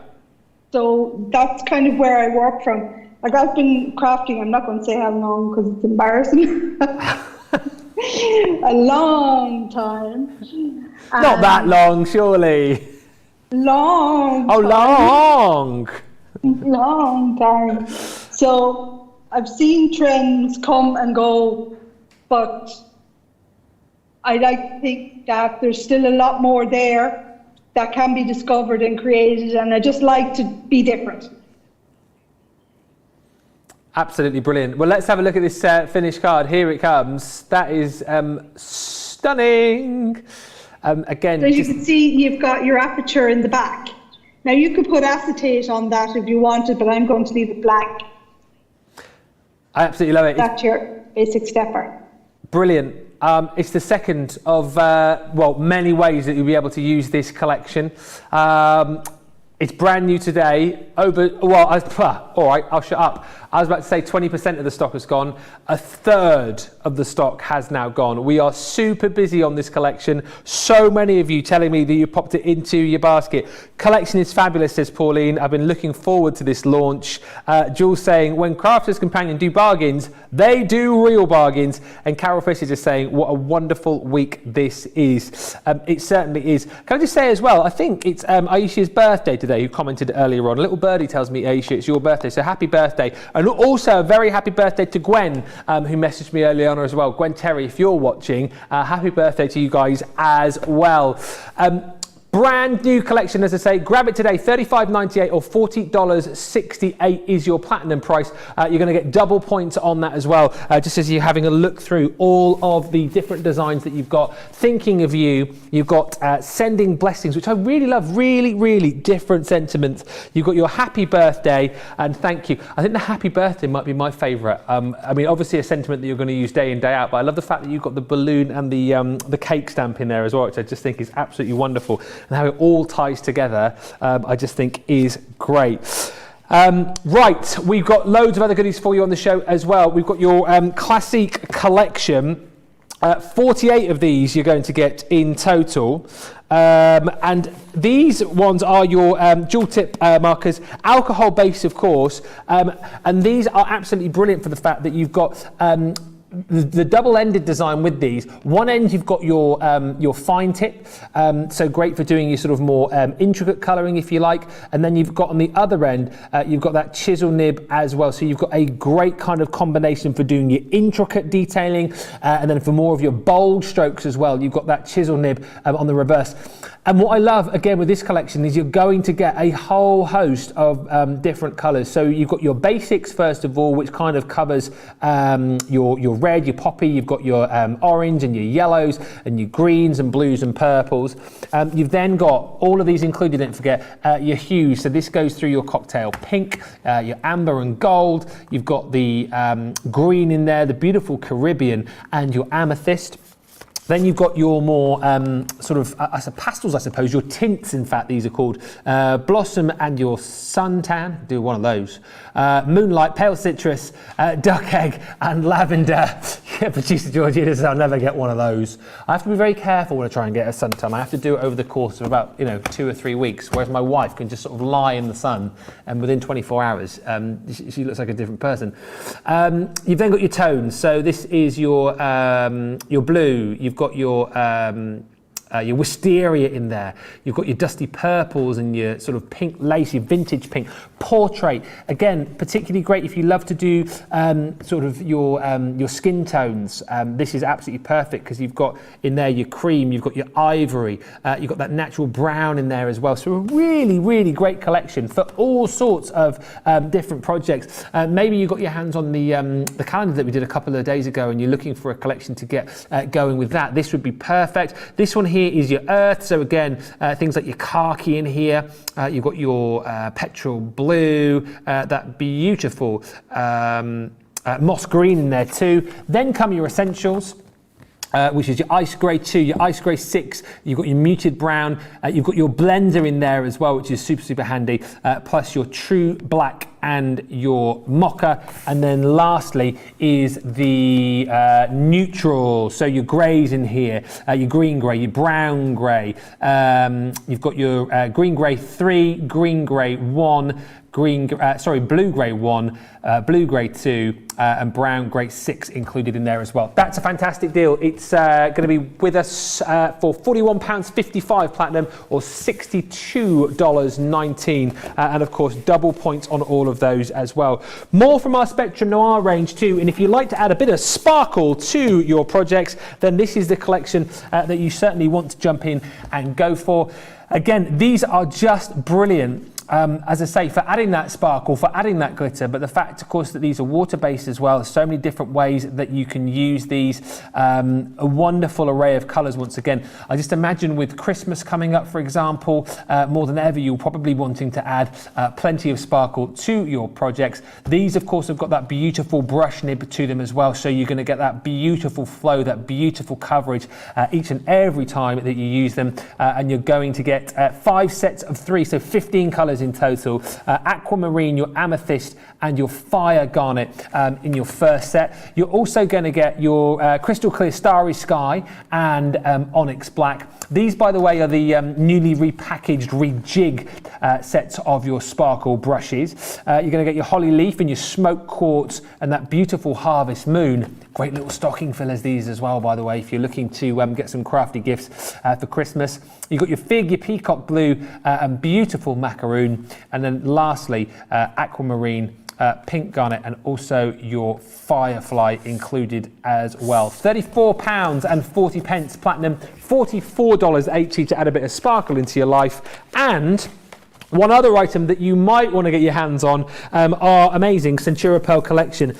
So that's kind of where I work from. Like, I've been crafting, I'm not going to say how long because it's embarrassing. A long time. Not that long, surely. Long. Oh, long. Long time. So I've seen trends come and go, but I like to think that there's still a lot more there that can be discovered and created, and I just like to be different. Absolutely brilliant. Well, let's have a look at this finished card. Here it comes. That is stunning. Again, so you can see you've got your aperture in the back. Now you could put acetate on that if you wanted, but I'm going to leave it blank. I absolutely love it. That's your basic stepper. Brilliant. It's the second of, well, many ways that you'll be able to use this collection. It's brand new today. All right, I'll shut up. I was about to say 20% of the stock has gone. A third of the stock has now gone. We are super busy on this collection. So many of you telling me that you popped it into your basket. Collection is fabulous, says Pauline. I've been looking forward to this launch. Jules saying, when Crafters Companion do bargains, they do real bargains. And Carol Fish is just saying, what a wonderful week this is. It certainly is. Can I just say as well, I think it's Aisha's birthday today, who commented earlier on. A little birdie tells me, Aisha, it's your birthday, so happy birthday. And also a very happy birthday to Gwen, who messaged me earlier on as well. Gwen Terry, if you're watching, happy birthday to you guys as well. Brand new collection, as I say, grab it today, $35.98 or $40.68 is your platinum price. You're going to get double points on that as well, just as you're having a look through all of the different designs that you've got. Thinking of you, you've got sending blessings, which I really love, really, really different sentiments. You've got your happy birthday and thank you. I think the happy birthday might be my favourite. I mean, obviously a sentiment that you're going to use day in, day out, but I love the fact that you've got the balloon and the cake stamp in there as well, which I just think is absolutely wonderful. And how it all ties together, I just think is great. Right, we've got loads of other goodies for you on the show as well. We've got your classic collection. 48 of these you're going to get in total. And these ones are your dual tip markers, alcohol based of course, and these are absolutely brilliant for the fact that you've got the double-ended design with these. One end you've got your fine tip, so great for doing your sort of more intricate colouring if you like, and then you've got on the other end you've got that chisel nib as well, so you've got a great kind of combination for doing your intricate detailing, and then for more of your bold strokes as well, you've got that chisel nib on the reverse. And what I love again with this collection is you're going to get a whole host of different colours. So you've got your basics first of all, which kind of covers your red, your poppy, you've got your orange and your yellows and your greens and blues and purples. You've then got all of these included, don't forget, your hues. So this goes through your cocktail pink, your amber and gold. You've got the green in there, the beautiful Caribbean, and your amethyst. Then you've got your more sort of pastels, I suppose, your tints, in fact, these are called. Blossom and your suntan, do one of those. Moonlight, pale citrus, duck egg and lavender. Yeah, Producer Georgina says I'll never get one of those. I have to be very careful when I try and get a suntan. I have to do it over the course of about 2 or 3 weeks, whereas my wife can just sort of lie in the sun and within 24 hours, she looks like a different person. You've then got your tones. So this is your blue. You've got your wisteria in there. You've got your dusty purples and your sort of pink lace, your vintage pink. Portrait, again, particularly great if you love to do sort of your skin tones. This is absolutely perfect because you've got in there your cream, you've got your ivory, you've got that natural brown in there as well. So a really, really great collection for all sorts of different projects. Maybe you got your hands on the calendar that we did a couple of days ago and you're looking for a collection to get going with that. This would be perfect. This one here is your earth. So again, things like your khaki in here. You've got your petrol blue, that beautiful moss green in there too. Then come your essentials. Which is your ice grey 2, your ice grey 6, you've got your muted brown, you've got your blender in there as well, which is super, super handy, plus your true black and your mocha. And then lastly is the neutral, so your greys in here, your green grey, your brown grey, you've got your green grey 3, green grey 1, blue grey 1, blue grey 2, and brown grey 6 included in there as well. That's a fantastic deal. It's going to be with us for £41.55 platinum or $62.19, and of course double points on all of those as well. More from our Spectrum Noir range too, and if you'd like to add a bit of sparkle to your projects, then this is the collection that you certainly want to jump in and go for. Again, these are just brilliant. As I say, for adding that sparkle, for adding that glitter, but the fact, of course, that these are water-based as well. There's so many different ways that you can use these. A wonderful array of colours once again. I just imagine with Christmas coming up, for example, more than ever, you're probably wanting to add plenty of sparkle to your projects. These, of course, have got that beautiful brush nib to them as well, so you're going to get that beautiful flow, that beautiful coverage each and every time that you use them, and you're going to get 5 sets of 3, so 15 colours in total. Aquamarine, your amethyst and your fire garnet in your first set. You're also going to get your crystal clear starry sky and onyx black. These, by the way, are the newly repackaged, rejigged sets of your sparkle brushes. You're going to get your holly leaf and your smoke quartz and that beautiful harvest moon. Great little stocking fillers these as well, by the way, if you're looking to get some crafty gifts for Christmas. You've got your fig, your peacock blue and beautiful macaroon. And then lastly, aquamarine, pink garnet, and also your firefly included as well. £34.40 platinum, $44.80 to add a bit of sparkle into your life. And one other item that you might want to get your hands on, our amazing Centura Pearl collection.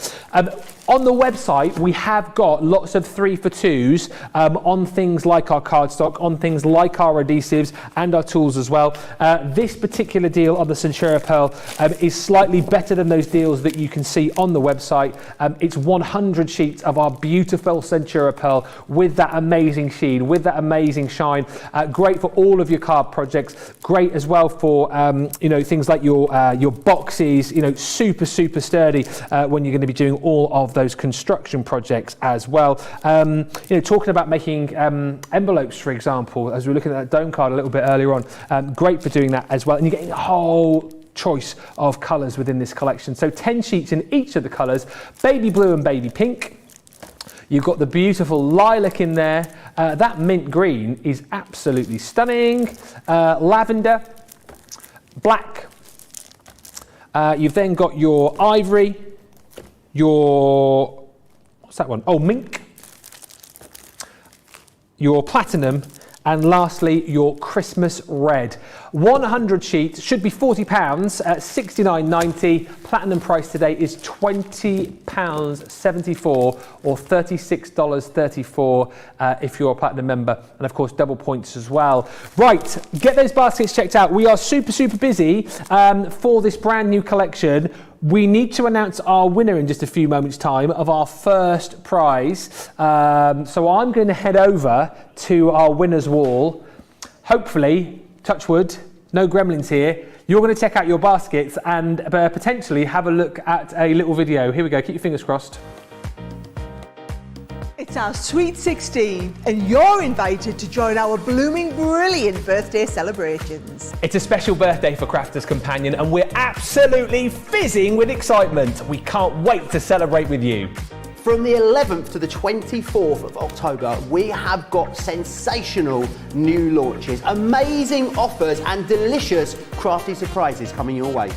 On the website, we have got lots of 3 for 2s on things like our cardstock, on things like our adhesives and our tools as well. This particular deal on the Centura Pearl is slightly better than those deals that you can see on the website. It's 100 sheets of our beautiful Centura Pearl with that amazing sheen, with that amazing shine. Great for all of your card projects. Great as well for things like your boxes. Super sturdy when you're going to be doing all of those construction projects as well. Talking about making envelopes, for example, as we were looking at that dome card a little bit earlier on, great for doing that as well. And you're getting a whole choice of colours within this collection. So 10 sheets in each of the colours, baby blue and baby pink. You've got the beautiful lilac in there. That mint green is absolutely stunning. Lavender, black. You've then got your ivory, your, what's that one? Oh, mink, your platinum, and lastly, your Christmas red. 100 sheets should be £40 at £69.90. Platinum price today is £20.74 or $36.34 if you're a platinum member, and of course double points as well. Right, get those baskets checked out. We are super busy for this brand new collection. We need to announce our winner in just a few moments' time of our first prize. So I'm going to head over to our winner's wall. Hopefully, touch wood, no gremlins here. You're going to check out your baskets and potentially have a look at a little video. Here we go, keep your fingers crossed. It's our Sweet 16 and you're invited to join our blooming brilliant birthday celebrations. It's a special birthday for Crafters Companion and we're absolutely fizzing with excitement. We can't wait to celebrate with you. From the 11th to the 24th of October, we have got sensational new launches, amazing offers and delicious crafty surprises coming your way.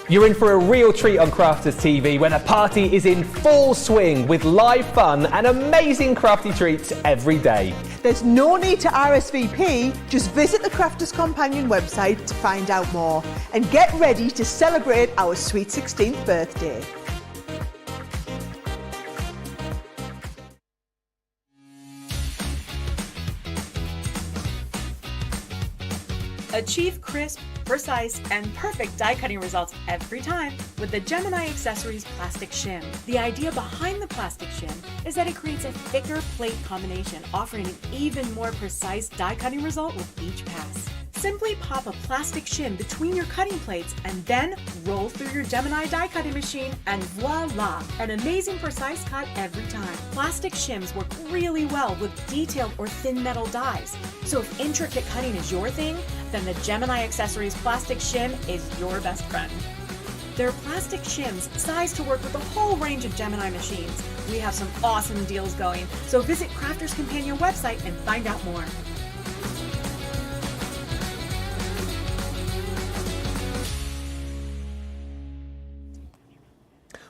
You're in for a real treat on Crafters TV when a party is in full swing with live fun and amazing crafty treats every day. There's no need to RSVP, just visit the Crafters Companion website to find out more and get ready to celebrate our sweet 16th birthday. Achieve crisp, precise, and perfect die cutting results every time with the Gemini Accessories Plastic Shim. The idea behind the plastic shim is that it creates a thicker plate combination, offering an even more precise die cutting result with each pass. Simply pop a plastic shim between your cutting plates and then roll through your Gemini die cutting machine and voila! An amazing precise cut every time. Plastic shims work really well with detailed or thin metal dies. So if intricate cutting is your thing, then the Gemini Accessories Plastic Shim is your best friend. There are plastic shims sized to work with a whole range of Gemini machines. We have some awesome deals going, so visit Crafters Companion website and find out more.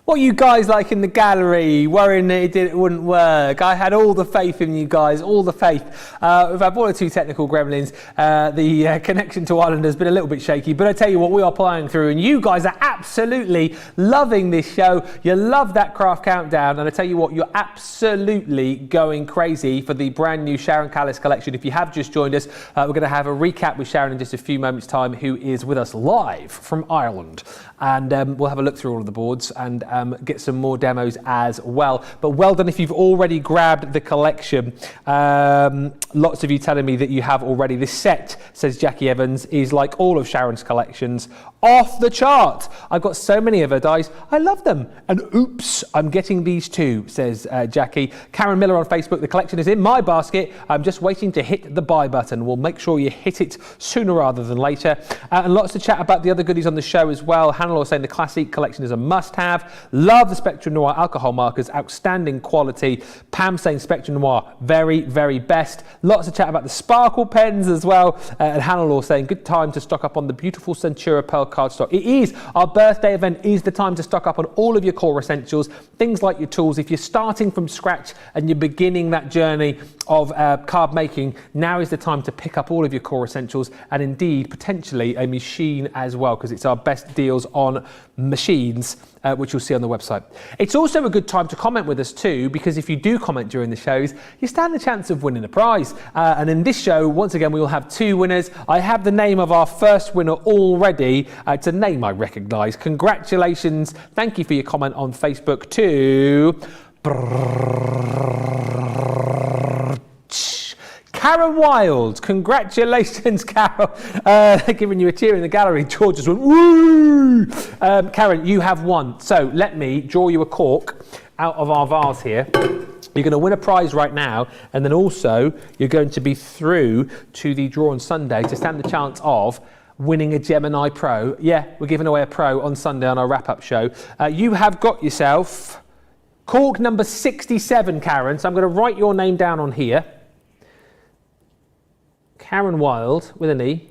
What you guys like in the gallery, worrying that it wouldn't work? I had all the faith in you guys, all the faith. We've had one or two technical gremlins. The connection to Ireland has been a little bit shaky, but I tell you what, we are plying through and you guys are absolutely loving this show. You love that craft countdown, and I tell you what, you're absolutely going crazy for the brand new Sharon Callis collection. If you have just joined us, we're going to have a recap with Sharon in just a few moments' time, who is with us live from Ireland. And we'll have a look through all of the boards and get some more demos as well. But well done if you've already grabbed the collection. Lots of you telling me that you have already. This set, says Jackie Evans, is like all of Sharon's collections, off the chart. I've got so many of her dies. I love them. And oops, I'm getting these too, says Jackie. Karen Miller on Facebook, the collection is in my basket. I'm just waiting to hit the buy button. We'll make sure you hit it sooner rather than later. And lots to chat about the other goodies on the show as well. Hannah was saying the classic collection is a must-have. Love the Spectrum Noir alcohol markers, outstanding quality. Pam saying Spectrum Noir, very, very best. Lots to chat about the sparkle pens as well. And Hannah Law saying good time to stock up on the beautiful Centura Pearl cardstock. It is. Our birthday event is the time to stock up on all of your core essentials, things like your tools. If you're starting from scratch and you're beginning that journey of card making, now is the time to pick up all of your core essentials and indeed potentially a machine as well, because it's our best deals on machines, which you'll see on the website. It's also a good time to comment with us too, because if you do comment during the shows, you stand a chance of winning a prize. And in this show, once again, we will have two winners. I have the name of our first winner already. It's a name I recognise. Congratulations. Thank you for your comment on Facebook to Karen Wild. Congratulations, Carol. Giving you a cheer in the gallery. George just went, woo! Karen, you have won. So let me draw you a cork out of our vase here. You're going to win a prize right now, and then also you're going to be through to the draw on Sunday to stand the chance of winning a Gemini Pro. Yeah, we're giving away a Pro on Sunday on our wrap-up show. You have got yourself cork number 67, Karen. So I'm going to write your name down on here. Karen Wild with an E.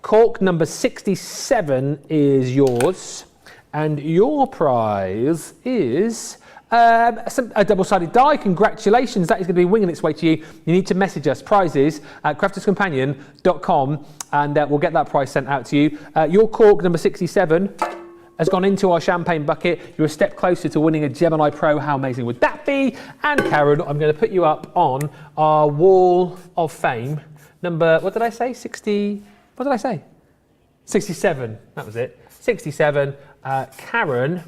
Cork number 67 is yours, and your prize is a double-sided die. Congratulations, that is going to be winging its way to you. You need to message us, prizes at crafterscompanion.com, and we'll get that prize sent out to you. Your cork number 67 has gone into our champagne bucket. You're a step closer to winning a Gemini Pro. How amazing would that be? And Karen, I'm going to put you up on our wall of fame. Number, what did I say? 60, what did I say? 67, that was it. 67, Karen.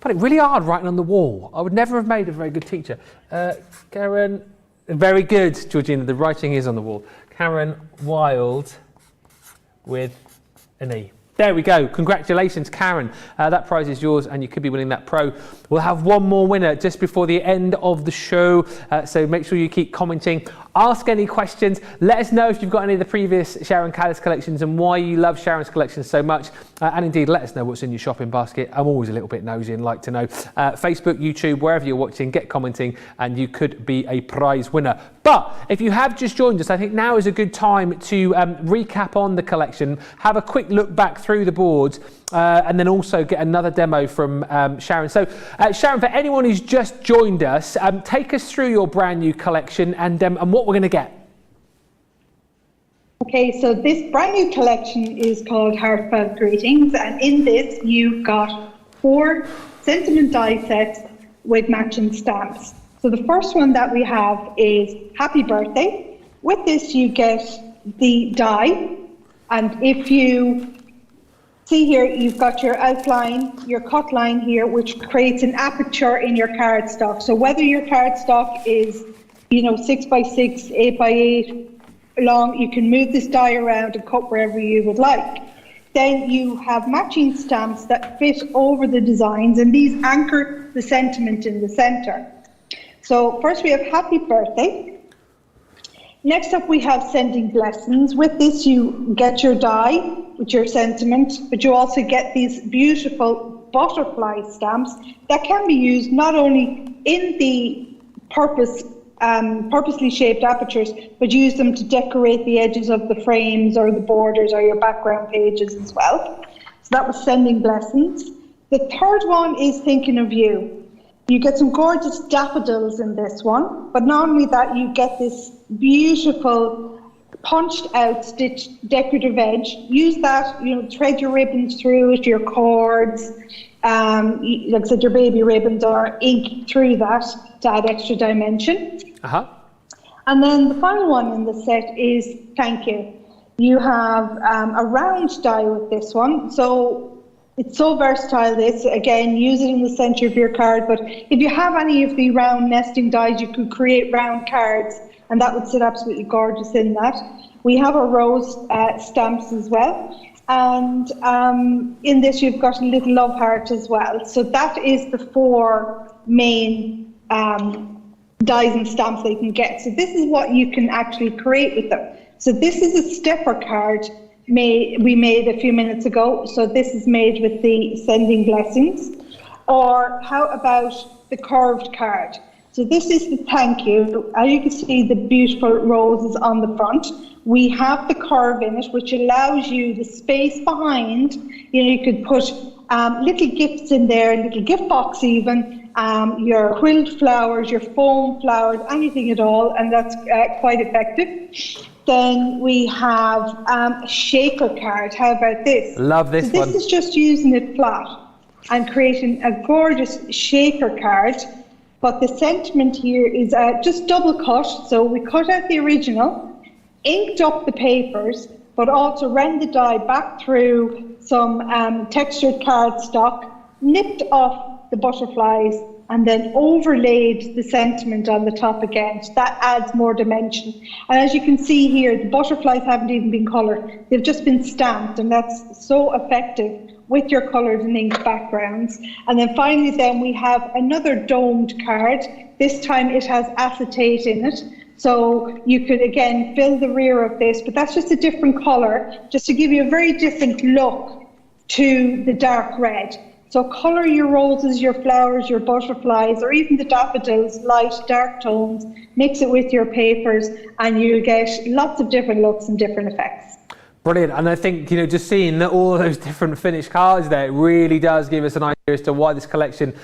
But it really hard writing on the wall. I would never have made a very good teacher. Karen, very good, Georgina, the writing is on the wall. Karen Wild with an E. There we go. Congratulations, Karen. That prize is yours and you could be winning that Pro. We'll have one more winner just before the end of the show. So make sure you keep commenting. Ask any questions. Let us know if you've got any of the previous Sharon Callis collections and why you love Sharon's collections so much. And indeed, let us know what's in your shopping basket. I'm always a little bit nosy and like to know. Facebook, YouTube, wherever you're watching, get commenting and you could be a prize winner. But if you have just joined us, I think now is a good time to recap on the collection, have a quick look back through the boards, and then also get another demo from Sharon. So Sharon, for anyone who's just joined us, take us through your brand new collection and what we're going to get. Okay, so this brand new collection is called Heartfelt Greetings, and in this you've got 4 sentiment die sets with matching stamps. So the first one that we have is Happy Birthday. With this you get the die, and if you see here, you've got your outline, your cut line here, which creates an aperture in your cardstock. So whether your cardstock is, 6x6, 8x8 long, you can move this die around and cut wherever you would like. Then you have matching stamps that fit over the designs, and these anchor the sentiment in the center. So first we have Happy Birthday. Next up we have Sending Blessings. With this you get your die with your sentiment, but you also get these beautiful butterfly stamps that can be used not only in the purposely shaped apertures, but use them to decorate the edges of the frames or the borders or your background pages as well. So that was Sending Blessings. The third one is Thinking of You. You get some gorgeous daffodils in this one, but not only that, you get this beautiful punched out stitched decorative edge. Use that, thread your ribbons through it, your cords, like I said, your baby ribbons, or ink through that to add extra dimension. And then the final one in the set is Thank You. You have a round die with this one, so it's so versatile. This, again, use it in the center of your card, but if you have any of the round nesting dies, you could create round cards, and that would sit absolutely gorgeous in that. We have our rose stamps as well, and in this you've got a little love heart as well. So that is the 4 main dies and stamps that you can get. So this is what you can actually create with them. So this is a stepper card we made a few minutes ago. So this is made with the Sending Blessings. Or how about the curved card? So this is the Thank You. As you can see, the beautiful roses on the front. We have the curve in it, which allows you the space behind. You could put little gifts in there, a little gift box even, your quilled flowers, your foam flowers, anything at all, and that's quite effective. Then we have a shaker card. How about this? Love this one. This is just using it flat and creating a gorgeous shaker card. But the sentiment here is just double cut. So we cut out the original, inked up the papers, but also ran the die back through some textured cardstock, nipped off the butterflies, and then overlaid the sentiment on the top again. So that adds more dimension. And as you can see here, the butterflies haven't even been coloured. They've just been stamped, and that's so effective with your coloured and inked backgrounds. And then finally then we have another domed card. This time it has acetate in it. So you could again fill the rear of this, but that's just a different colour, just to give you a very different look to the dark red. So colour your roses, your flowers, your butterflies, or even the daffodils, light, dark tones, mix it with your papers, and you'll get lots of different looks and different effects. Brilliant. And I think, just seeing all of those different finished cards there, it really does give us an idea as to why this collection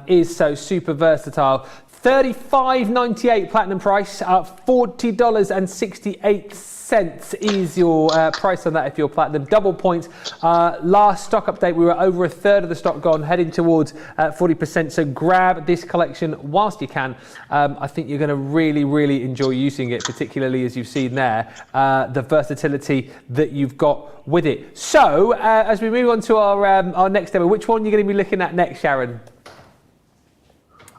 is so super versatile. $35.98 platinum price, $40.68 is your price on that if you're platinum. Double points. Last stock update, we were over a third of the stock gone, heading towards 40%. So grab this collection whilst you can. I think you're going to really, really enjoy using it, particularly as you've seen there, the versatility that you've got with it. So as we move on to our next demo, which one are you going to be looking at next, Sharon?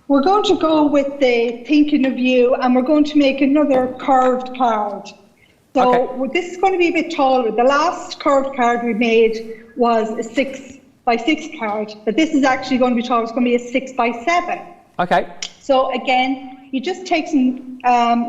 We're going to go with the Thinking of You, and we're going to make another curved card. So this is going to be a bit taller. The last curved card we made was a 6x6 card, but this is actually going to be taller. It's going to be a 6x7. Okay. So again, you just take some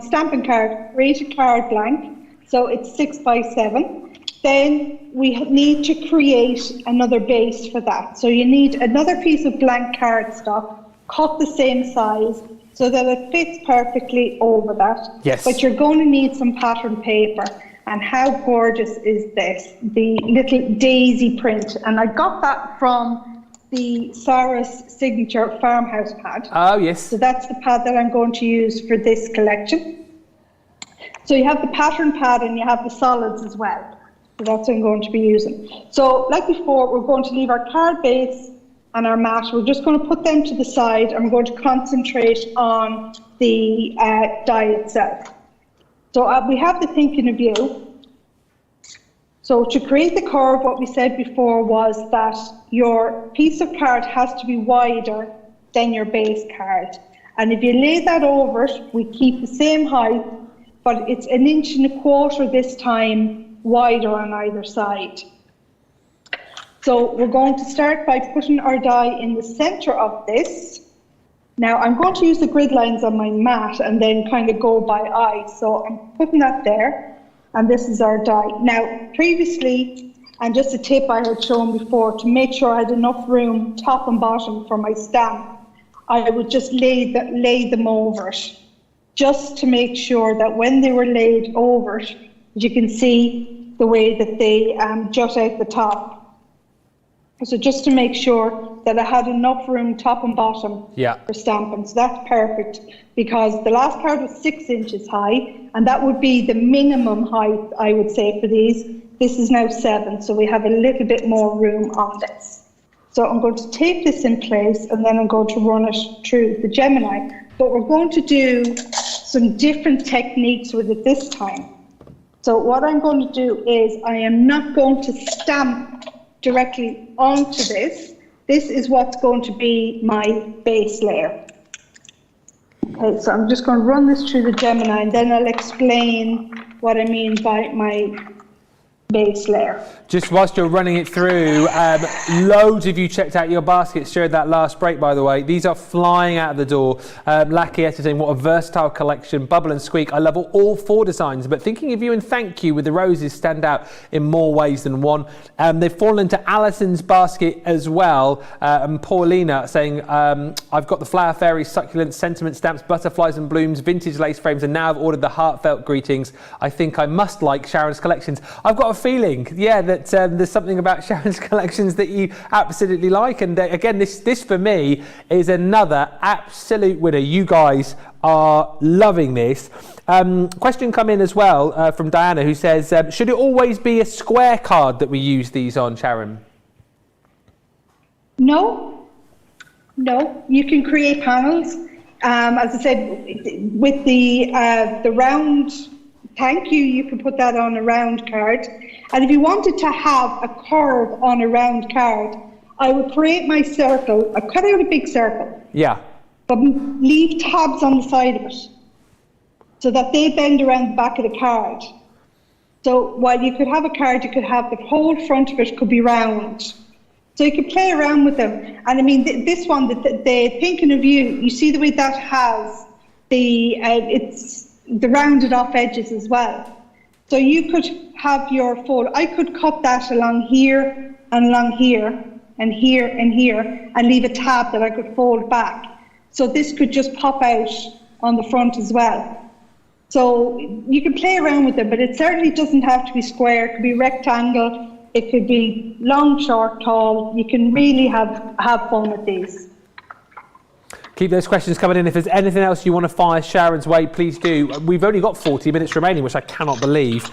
stamping card, rated card blank. So it's 6x7. Then we need to create another base for that. So you need another piece of blank cardstock, cut the same size, so that it fits perfectly over that. Yes. But you're going to need some pattern paper. And how gorgeous is this? The little daisy print. And I got that from the Sarah's Signature Farmhouse pad. Oh, yes. So that's the pad that I'm going to use for this collection. So you have the pattern pad and you have the solids as well. So that's what I'm going to be using. So like before, we're going to leave our card base and our mat. We're just going to put them to the side and we're going to concentrate on the die itself. So we have the Thinking of You. So to create the curve, what we said before was that your piece of card has to be wider than your base card. And if you lay that over it, we keep the same height, but it's 1.25 inches this time wider on either side. So we're going to start by putting our die in the center of this. Now I'm going to use the grid lines on my mat and then kind of go by eye. So I'm putting that there, and this is our die. Now previously, and just a tip I had shown before, to make sure I had enough room top and bottom for my stamp, I would just lay them over it, just to make sure that when they were laid over it, you can see the way that they jut out the top. So just to make sure that I had enough room top and bottom for stamping. So that's perfect, because the last card was 6 inches high, and that would be the minimum height, I would say, for these. This is now 7, so we have a little bit more room on this. So I'm going to tape this in place, and then I'm going to run it through the Gemini. But we're going to do some different techniques with it this time. So what I'm going to do is I am not going to stamp directly onto this. This is what's going to be my base layer. Okay, so I'm just going to run this through the Gemini, and then I'll explain what I mean by my base layer. Just whilst you're running it through, loads of you checked out your baskets during that last break, by the way. These are flying out of the door. Lackey Editing, what a versatile collection. Bubble and Squeak, I love all 4 designs, but Thinking of You and Thank You with the roses stand out in more ways than one. They've fallen into Alison's basket as well. And Paulina saying, I've got the Flower Fairy, Succulent, Sentiment Stamps, Butterflies and Blooms, Vintage Lace Frames, and now I've ordered the Heartfelt Greetings. I think I must like Sharon's collections. I've got a feeling, that there's something about Sharon's collections that you absolutely like, and again, this for me is another absolute winner. You guys are loving this. Question come in as well from Diana, who says, should it always be a square card that we use these on, Sharon? No, you can create panels. As I said, with the round Thank You, you can put that on a round card. And if you wanted to have a curve on a round card, I would create my circle. I cut out a big circle. Yeah. But leave tabs on the side of it so that they bend around the back of the card. So while you could have a card, you could have the whole front of it could be round. So you could play around with them. And I mean, this one, the Thinking of You see the way that has it's the rounded off edges as well. So you could have your fold. I could cut that along here and along here and here and here and leave a tab that I could fold back. So this could just pop out on the front as well. So you can play around with them, but it certainly doesn't have to be square. It could be rectangle. It could be long, short, tall. You can really have fun with these. Keep those questions coming in. If there's anything else you want to fire Sharon's way, please do. We've only got 40 minutes remaining, which I cannot believe.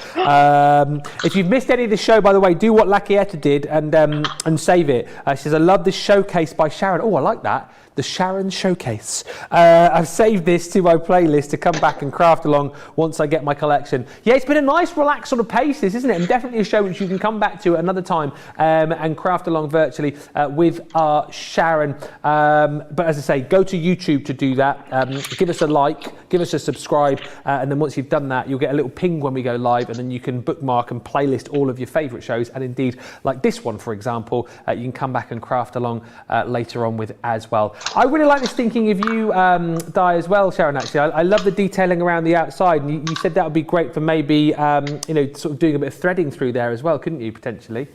If you've missed any of the show, by the way, do what Lakieta did and save it. She says, I love this showcase by Sharon. Oh, I like that. The Sharon Showcase. I've saved this to my playlist to come back and craft along once I get my collection. Yeah, it's been a nice, relaxed sort of pace, this, isn't it? And definitely a show which you can come back to another time and craft along virtually with our Sharon. But as I say, go to YouTube to do that. Give us a like, give us a subscribe, and then once you've done that, you'll get a little ping when we go live, and then you can bookmark and playlist all of your favourite shows. And indeed, like this one, for example, you can come back and craft along later on with as well. I really like this thinking of you, Di, as well, Sharon, actually. I love the detailing around the outside. And you said that would be great for maybe, sort of doing a bit of threading through there as well, couldn't you, potentially?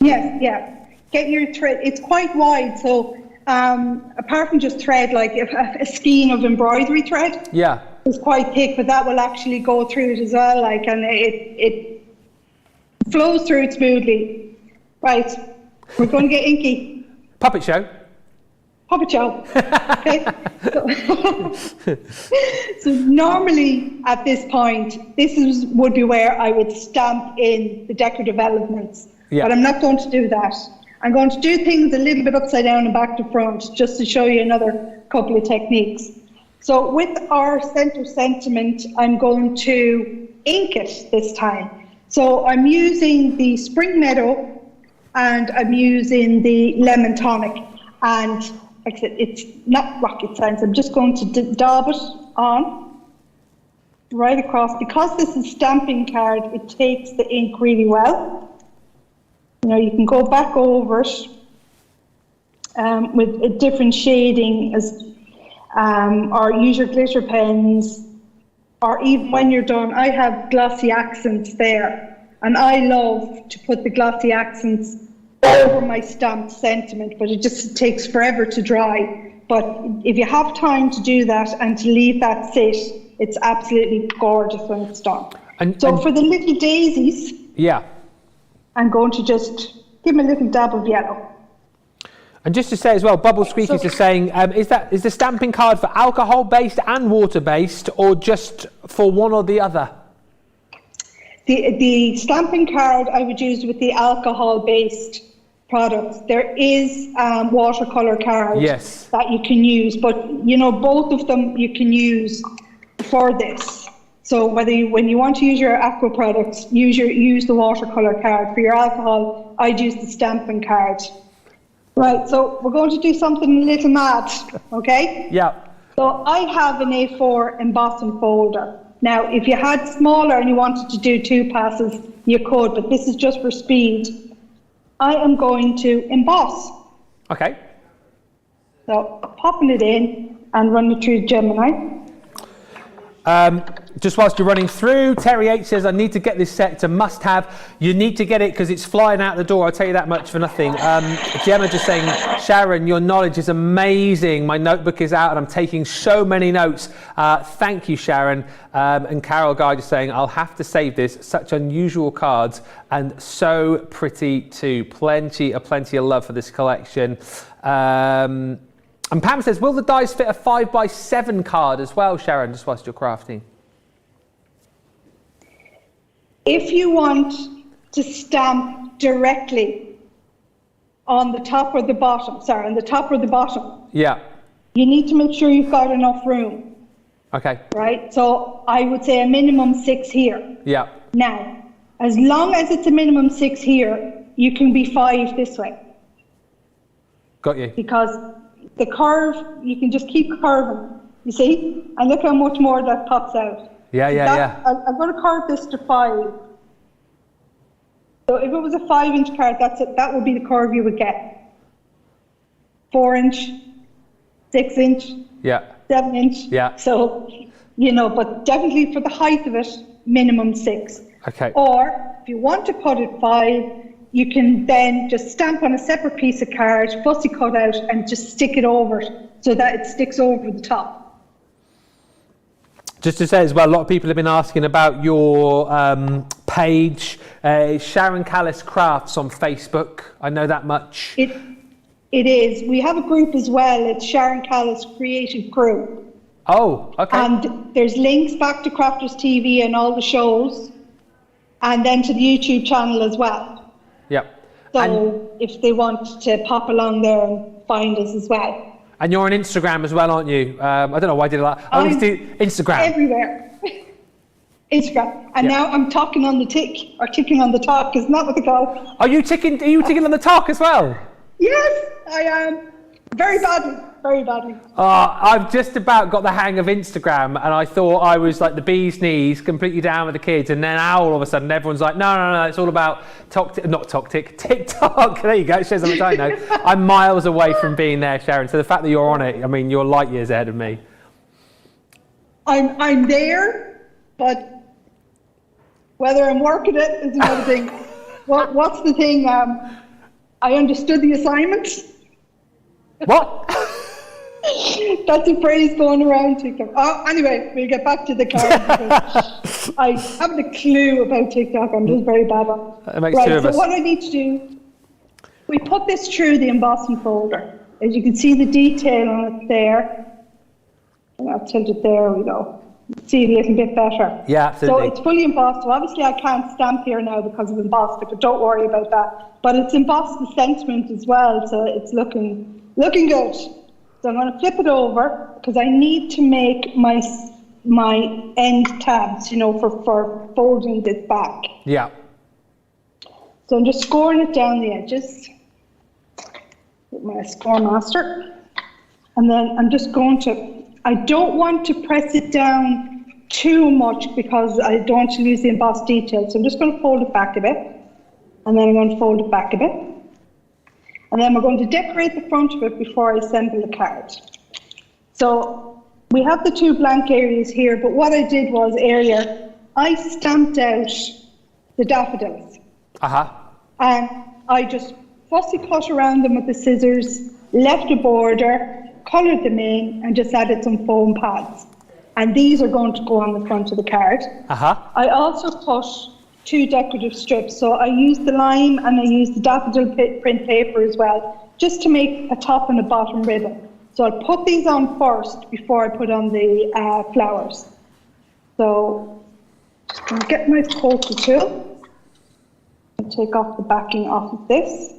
Yes, yeah. Get your thread. It's quite wide, so apart from just thread, like a skein of embroidery thread. Yeah. It's quite thick, but that will actually go through it as well, and it flows through it smoothly. Right, we're going to get inky. Puppet show. Puppet show. Okay. So normally at this point, would be where I would stamp in the decorative elements. Yeah. But I'm not going to do that. I'm going to do things a little bit upside down and back to front, just to show you another couple of techniques. So with our center sentiment, I'm going to ink it this time. So I'm using the Spring Meadow and I'm using the Lemon Tonic. And like I said, it's not rocket science. I'm just going to dab it on right across. Because this is stamping card, it takes the ink really well. You know, you can go back over it with a different shading, or use your glitter pens, or even when you're done, I have glossy accents there, and I love to put the glossy accents over my stamped sentiment, but it just takes forever to dry. But if you have time to do that and to leave that sit, it's absolutely gorgeous when it's done. So for the little daisies, yeah, I'm going to just give them a little dab of yellow. And just to say as well, Bubble Squeakies is saying, is the stamping card for alcohol-based and water-based, or just for one or the other? The stamping card I would use with the alcohol-based products. There is watercolor cards that you can use, but both of them you can use for this. So when you want to use your aqua products, use the watercolor card. For your alcohol, I'd use the stamping card. Right, so we're going to do something a little mad, okay? Yeah. So I have an A4 embossing folder. Now, if you had smaller and you wanted to do 2 passes, you could, but this is just for speed. I am going to emboss. Okay. So popping it in and running it through Gemini. Just whilst you're running through, Terry H says, I need to get this set to must have. You need to get it because it's flying out the door. I'll tell you that much for nothing. Gemma just saying, Sharon, your knowledge is amazing. My notebook is out and I'm taking so many notes. Thank you, Sharon. And Carol Guy just saying, I'll have to save this. Such unusual cards and so pretty too. Plenty of love for this collection. And Pam says, will the dies fit a 5x7 card as well, Sharon, just whilst you're crafting? If you want to stamp directly on the top or the bottom, yeah, you need to make sure you've got enough room. Okay. Right? So I would say a minimum 6 here. Yeah. Now, as long as it's a minimum 6 here, you can be 5 this way. Got you. Because the curve, you can just keep curving, you see? And look how much more that pops out. Yeah. I'm going to curve this to 5. So if it was a 5-inch card, that would be the curve you would get. 4-inch, 6-inch, 7-inch. Yeah. So, but definitely for the height of it, minimum 6. Okay. Or if you want to put it 5, you can then just stamp on a separate piece of card, fussy cut out, and just stick it over it so that it sticks over the top. Just to say as well, a lot of people have been asking about your page, Sharon Callis Crafts on Facebook. I know that much. It is. We have a group as well. It's Sharon Callis Creative Crew. Oh, okay. And there's links back to Crafters TV and all the shows, and then to the YouTube channel as well. Yep. So if they want to pop along there and find us as well. And you're on Instagram as well, aren't you? I don't know why I did that. I always do Instagram. Everywhere. Instagram. And now I'm talking on the tick, or ticking on the talk, isn't that what they call it? Are you ticking on the talk as well? Yes, I am. Very badly. Very badly. I've just about got the hang of Instagram, and I thought I was like the bee's knees, completely down with the kids, and then now all of a sudden everyone's like, no, it's all about TikTok. There you go, it shows how much I know. I'm miles away from being there, Sharon, so the fact that you're on it, I mean, you're light years ahead of me. I'm there, but whether I'm working it is another thing. What's the thing? I understood the assignment. What? That's a phrase going around TikTok. Anyway, we'll get back to the card. I haven't a clue about TikTok. I'm just very bad on it. That makes two of us. So what I need to do, we put this through the embossing folder. As you can see the detail on it there. And I'll tilt it, there we go. See it a little bit better. Yeah, absolutely. So it's fully embossed. So obviously I can't stamp here now because I've embossed it, but don't worry about that. But it's embossed the sentiment as well, so it's looking good. So I'm going to flip it over because I need to make my end tabs, for folding this back. Yeah. So I'm just scoring it down the edges with my score master. And then I'm just going to, I don't want to press it down too much because I don't want to lose the embossed detail. So I'm just going to fold it back a bit. And then I'm going to fold it back a bit. And then we're going to decorate the front of it before I assemble the card. So we have the two blank areas here, but what I did was earlier, I stamped out the daffodils. And I just fussy cut around them with the scissors, left a border, coloured them in, and just added some foam pads. And these are going to go on the front of the card. I also cut 2 decorative strips. So I used the lime and I used the daffodil print paper as well, just to make a top and a bottom ribbon. So I'll put these on first before I put on the flowers. So I'll get my poker tool and take off the backing off of this.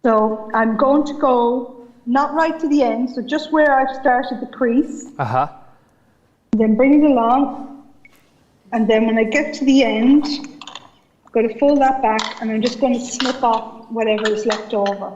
So I'm going to go not right to the end, so just where I've started the crease. Then bring it along. And then when I get to the end, I'm going to fold that back and I'm just going to snip off whatever is left over.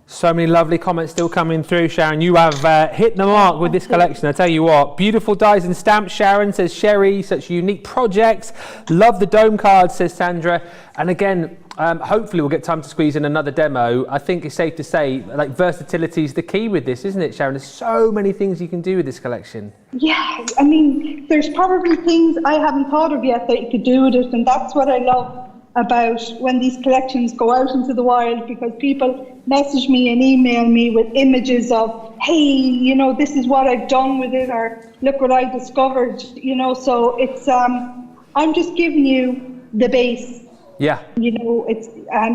So many lovely comments still coming through, Sharon. You have hit the mark with this collection. I tell you what, beautiful dies and stamps. Sharon says, Sherry, such unique projects. Love the dome cards, says Sandra. And again, hopefully we'll get time to squeeze in another demo. I think it's safe to say, like, versatility is the key with this, isn't it, Sharon? There's so many things you can do with this collection. Yeah, I mean, there's probably things I haven't thought of yet that you could do with it, and that's what I love about when these collections go out into the wild, because people message me and email me with images of, hey, this is what I've done with it, or look what I discovered, so it's, I'm just giving you the base. Yeah. It's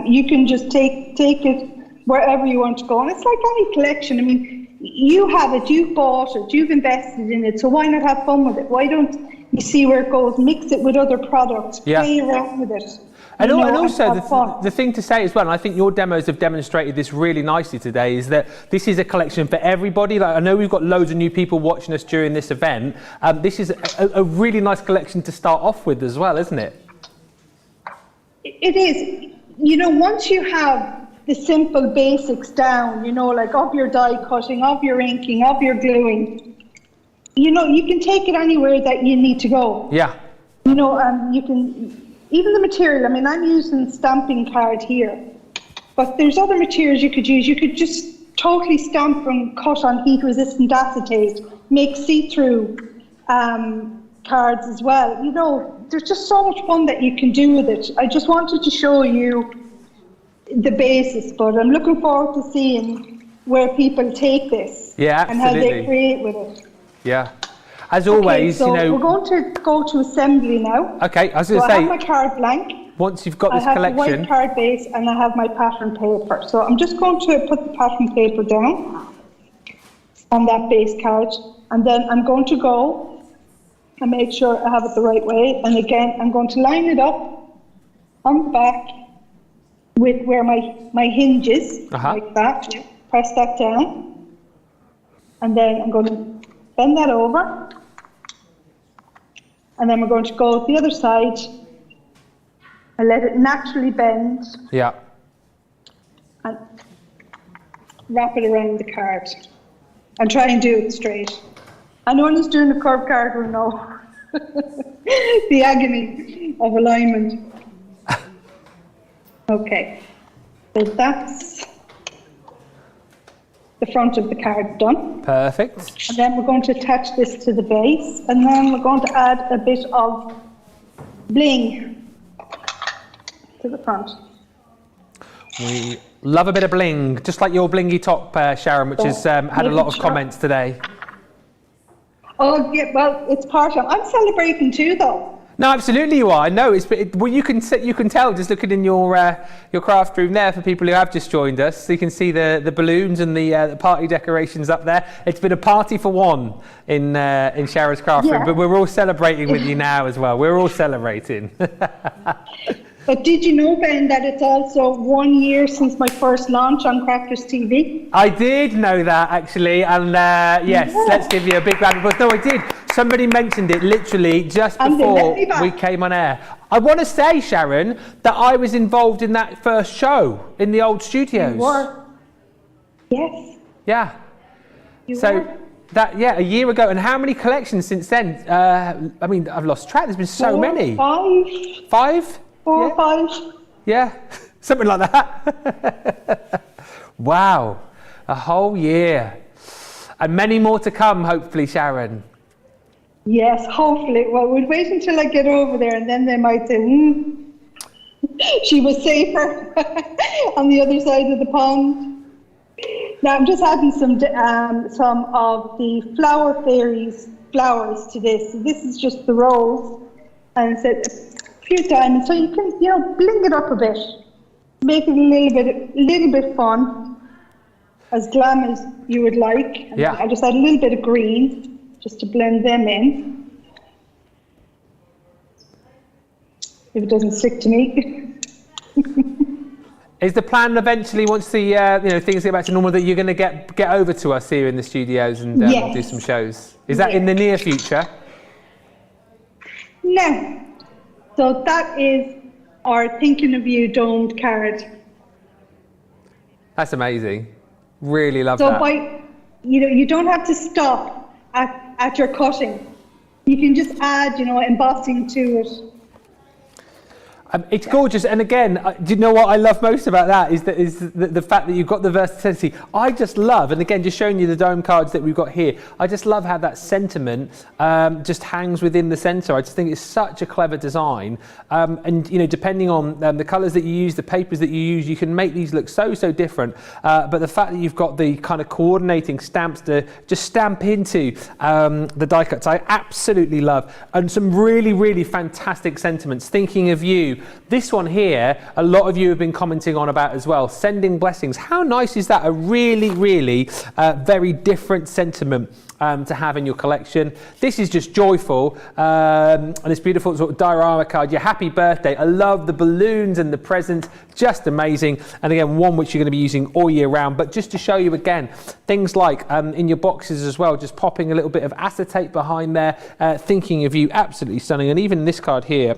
you can just take it wherever you want to go. And it's like any collection. I mean, you have it, you've bought it, you've invested in it, so why not have fun with it? Why don't you see where it goes, mix it with other products, play around with it? And also the thing to say as well, and I think your demos have demonstrated this really nicely today, is that this is a collection for everybody. Like, I know we've got loads of new people watching us during this event. This is a really nice collection to start off with as well, isn't it? It is. Once you have the simple basics down, like of your die cutting, of your inking, of your gluing, you can take it anywhere that you need to go. Yeah. You can, even the material, I mean, I'm using stamping card here, but there's other materials you could use. You could just totally stamp and cut on heat resistant acetate, make see-through cards as well. There's just so much fun that you can do with it. I just wanted to show you the basis, but I'm looking forward to seeing where people take this and how they create with it. Yeah. As always, so we're going to go to assembly now. Okay, I was going to say. I have my card blank. once you've got this I have collection. the white card base and I have my pattern paper. So I'm just going to put the pattern paper down on that base card, and then I'm going to go and make sure I have it the right way. And again, I'm going to line it up on the back with where my hinge is, like that. Press that down. And then I'm going to bend that over. And then we're going to go the other side and let it naturally bend. Yeah. And wrap it around the card. And try and do it straight. Anyone who's doing a curved card will know the agony of alignment. Okay, so that's the front of the card done. Perfect. And then we're going to attach this to the base, and then we're going to add a bit of bling to the front. We love a bit of bling, just like your blingy top, Sharon, which has had a lot of comments today. Oh, yeah, well, it's part of. I'm celebrating too, though. No, absolutely you are. No, well, you can tell just looking in your craft room there for people who have just joined us. So you can see the balloons and the party decorations up there. It's been a party for one in Sharon's craft room, but we're all celebrating with you now as well. We're all celebrating. But did you know, Ben, that it's also 1 year since my first launch on Crafters TV? I did know that, actually, and yes, let's give you a big round of applause. No, I did. Somebody mentioned it literally just before we came on air. I want to say, Sharon, that I was involved in that first show in the old studios. You were. Yes. Yeah. You were. A year ago. And how many collections since then? I mean, I've lost track. There's been so many. 5. 5? 4 or 5. Yeah, something like that. Wow, a whole year. And many more to come, hopefully, Sharon. Yes, hopefully. Well, we'll wait until I get over there, and then they might say, she was safer on the other side of the pond. Now, I'm just adding some of the Flower Fairies flowers to this. This is just the rose, and it's a few diamonds, so you can, bling it up a bit, make it a little bit fun, as glam as you would like. And I just add a little bit of green, just to blend them in. If it doesn't stick to me. Is the plan eventually, once the things get back to normal, that you're going to get over to us here in the studios and do some shows? Is that in the near future? No. So that is our Thinking of You domed card. That's amazing. Really love that. So you don't have to stop at your cutting. You can just add, embossing to it. It's gorgeous, and again, do you know what I love most about that is the fact that you've got the versatility. I just love, and again, just showing you the dome cards that we've got here, I just love how that sentiment just hangs within the centre. I just think it's such a clever design, and depending on the colours that you use, the papers that you use, you can make these look so different. But the fact that you've got the kind of coordinating stamps to just stamp into the die cuts, I absolutely love, and some really fantastic sentiments. Thinking of you. This one here, a lot of you have been commenting on about as well. Sending blessings. How nice is that? A really very different sentiment to have in your collection. This is just joyful, and it's beautiful sort of diorama card. Your happy birthday. I love the balloons and the presents. Just amazing. And again, one which you're going to be using all year round. But just to show you again, things like in your boxes as well, just popping a little bit of acetate behind there. Thinking of you, absolutely stunning. And even this card here,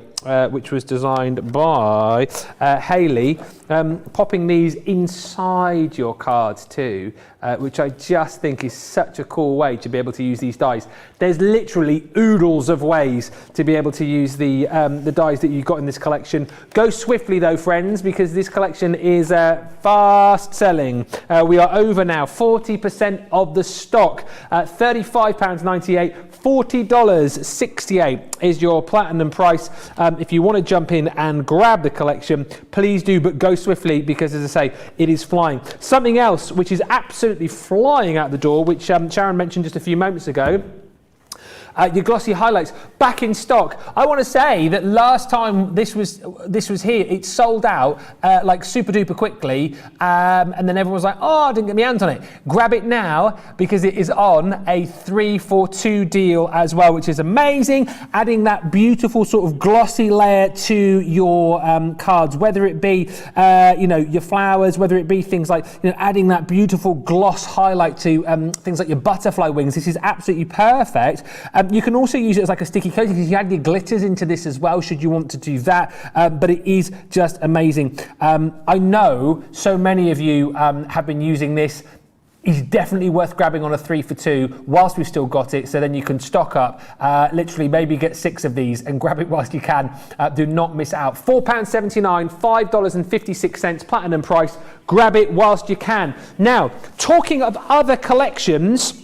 which was designed by Hayley, popping these inside your cards too, which I just think is such a cool way to be able to use these dies. There's literally oodles of ways to be able to use the dies that you've got in this collection. Go swiftly though, friends, because this collection is fast selling. We are over now 40% of the stock. £35.98, $40.68 is your platinum price. If you want to jump in and grab the collection, please do, but go swiftly because, as I say, it is flying. Something else which is absolutely flying out the door, which Sharon mentioned just a few moments ago, your glossy highlights back in stock. I want to say that last time this was here, it sold out like super duper quickly, and then everyone was like, oh, I didn't get my hands on it. Grab it now because it is on a 3 for 2 deal as well, which is amazing. Adding that beautiful sort of glossy layer to your cards, whether it be your flowers, whether it be things like adding that beautiful gloss highlight to things like your butterfly wings. This is absolutely perfect. You can also use it as like a sticky coating because you add your glitters into this as well, should you want to do that. But it is just amazing. I know so many of you have been using this. It's definitely worth grabbing on a 3 for 2 whilst we've still got it, so then you can stock up, literally maybe get 6 of these and grab it whilst you can. Do not miss out. £4.79, $5.56 platinum price. Grab it whilst you can. Now, talking of other collections,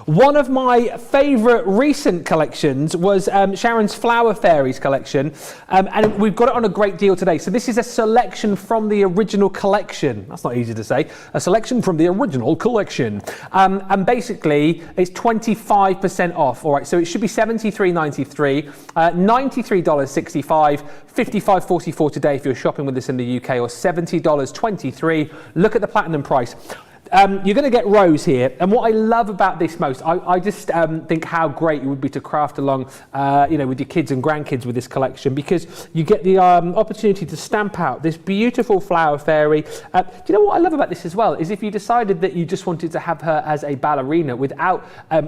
one of my favourite recent collections was Sharon's Flower Fairies collection, and we've got it on a great deal today. So this is a selection from the original collection. That's not easy to say. A selection from the original collection. And basically, it's 25% off. All right, so it should be $73.93, $93.65, $55.44 today if you're shopping with this in the UK, or $70.23. Look at the platinum price. You're going to get Rose here, and what I love about this most, I just think how great it would be to craft along, with your kids and grandkids with this collection, because you get the opportunity to stamp out this beautiful flower fairy. Do you know what I love about this as well? Is if you decided that you just wanted to have her as a ballerina without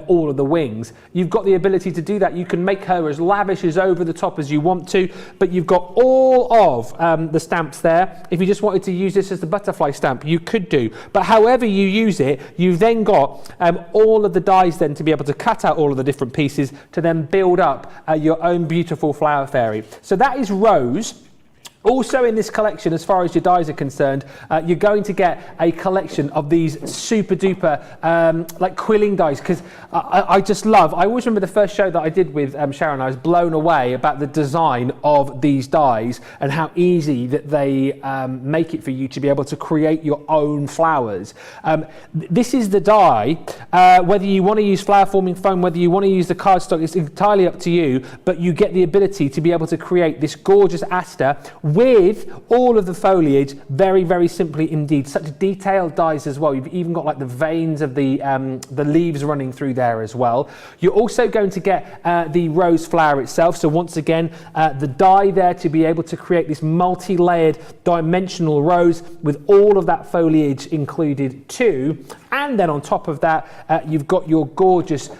all of the wings, you've got the ability to do that. You can make her as lavish as over the top as you want to, but you've got all of the stamps there. If you just wanted to use this as the butterfly stamp, you could do. But however you use it, you've then got all of the dies then to be able to cut out all of the different pieces to then build up your own beautiful flower fairy. So that is Rose. Also in this collection, as far as your dies are concerned, you're going to get a collection of these super duper like quilling dies, because I just love, I always remember the first show that I did with Sharon, I was blown away about the design of these dies and how easy that they make it for you to be able to create your own flowers. This is the die, whether you want to use flower forming foam, whether you want to use the cardstock, it's entirely up to you, but you get the ability to be able to create this gorgeous aster with all of the foliage, very, very simply indeed. Such detailed dies as well. You've even got like the veins of the leaves running through there as well. You're also going to get the rose flower itself. So once again, the die there to be able to create this multi-layered dimensional rose with all of that foliage included too. And then on top of that, you've got your gorgeous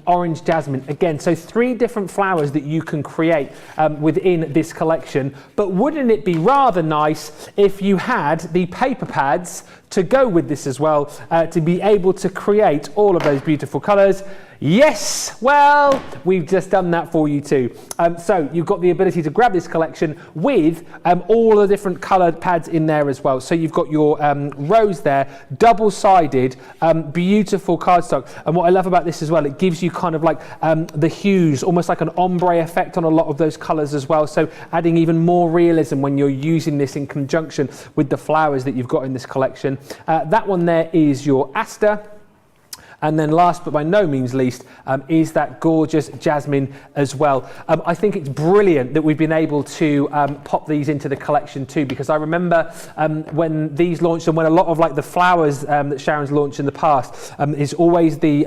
orange jasmine. Again, so 3 different flowers that you can create within this collection. But wouldn't it be rather nice if you had the paper pads to go with this as well, to be able to create all of those beautiful colours? Yes, well, we've just done that for you too. So you've got the ability to grab this collection with all the different coloured pads in there as well. So you've got your rose there, double-sided, beautiful cardstock. And what I love about this as well, it gives you kind of like the hues, almost like an ombre effect on a lot of those colours as well. So adding even more realism when you're using this in conjunction with the flowers that you've got in this collection. That one there is your aster. And then last but by no means least is that gorgeous jasmine as well. I think it's brilliant that we've been able to pop these into the collection too, because I remember when these launched and when a lot of like the flowers that Sharon's launched in the past is always the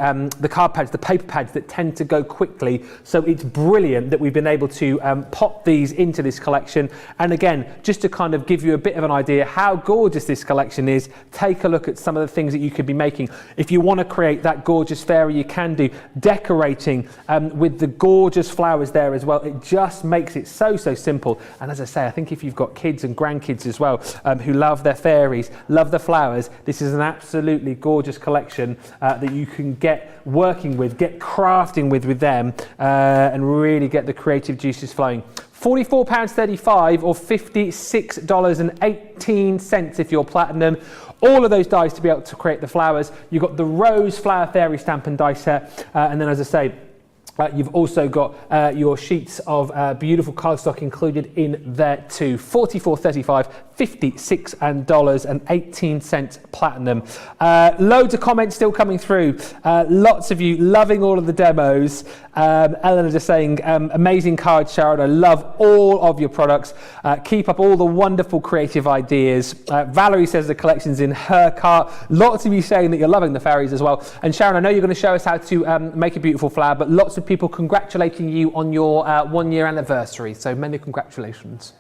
card pads, the paper pads that tend to go quickly. So it's brilliant that we've been able to pop these into this collection. And again, just to kind of give you a bit of an idea how gorgeous this collection is, take a look at some of the things that you could be making. If you want to create that gorgeous fairy, you can do decorating with the gorgeous flowers there as well. It just makes it so simple. And as I say, I think if you've got kids and grandkids as well who love their fairies, love the flowers, this is an absolutely gorgeous collection that you can get working with, get crafting with them and really get the creative juices flowing. £44.35 or $56.18 if you're platinum. All of those dies to be able to create the flowers. You've got the rose flower fairy stamp and die set. And then, as I say, You've also got your sheets of beautiful cardstock included in there too. $44.35, $56 and $0.18 platinum. Loads of comments still coming through. Lots of you loving all of the demos. Eleanor just saying, amazing cards, Sharon. I love all of your products. Keep up all the wonderful creative ideas. Valerie says the collection's in her cart. Lots of you saying that you're loving the fairies as well. And Sharon, I know you're going to show us how to make a beautiful flower, but lots of people congratulating you on your 1 year anniversary. So many congratulations.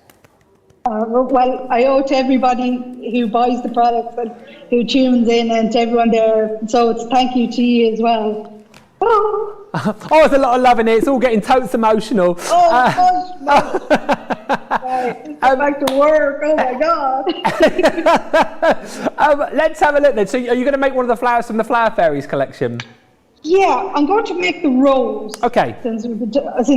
Well, I owe to everybody who buys the products and who tunes in, and to everyone there. So it's thank you to you as well. Oh, there's a lot of love in it. It's all getting totes emotional. gosh, no. Right, back to work. Oh my God. Let's have a look then. So are you going to make one of the flowers from the Flower Fairies collection? Yeah, I'm going to make the rose. Okay. Since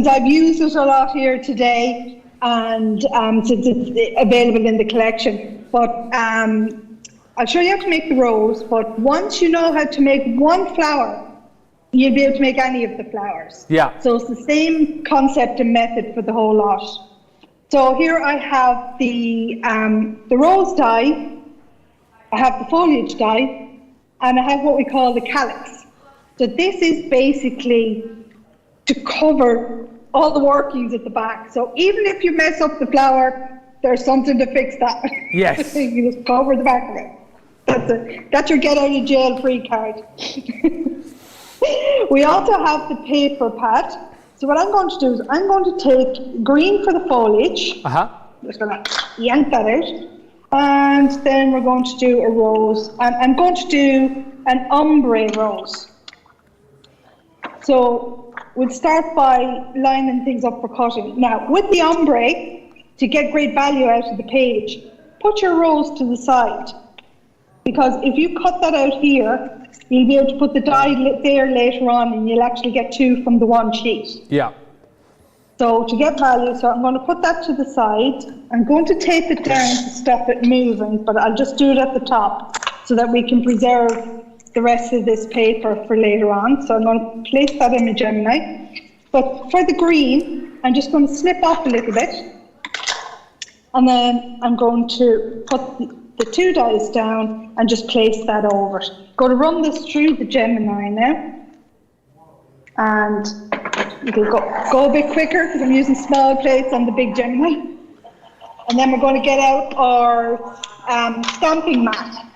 I've used it a lot here today, and since it's available in the collection. But I'll show you how to make the rose. But once you know how to make one flower, you'll be able to make any of the flowers. Yeah. So it's the same concept and method for the whole lot. So here I have the rose die, I have the foliage die, and I have what we call the calyx. So this is basically to cover all the workings at the back. So even if you mess up the flower, there's something to fix that. Yes. You just cover the back of it. That's it. That's your get out of jail free card. We also have the paper pad. So what I'm going to do is I'm going to take green for the foliage. Just going to yank that out. And then we're going to do a rose. And I'm going to do an ombre rose. So we'll start by lining things up for cutting. Now, with the ombre, to get great value out of the page, put your rose to the side. Because if you cut that out here, you'll be able to put the die there later on, and you'll actually get two from the one sheet. Yeah. So to get value, so I'm going to put that to the side. I'm going to tape it down to stop it moving, but I'll just do it at the top so that we can preserve the rest of this paper for later on. So I'm going to place that in the Gemini. But for the green, I'm just going to snip off a little bit. And then I'm going to put the two dies down and just place that over. Going to run this through the Gemini now. And it'll go a bit quicker because I'm using small plates on the big Gemini. And then we're going to get out our stamping mat.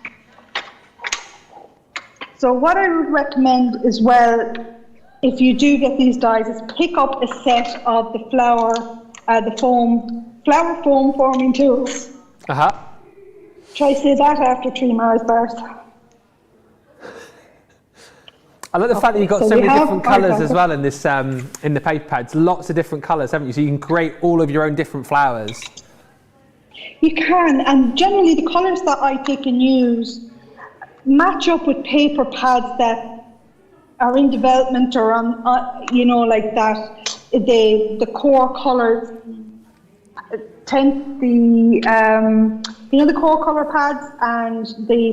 So what I would recommend as well, if you do get these dies, is pick up a set of the flower foam forming tools. Try to say that after 3 Mars bars. I like the fact that you've got so many different colours as well in this in the paper pads. Lots of different colours, haven't you? So you can create all of your own different flowers. You can, and generally the colours that I pick and use match up with paper pads that are in development or on, like that. The core colours tend the core colour pads and the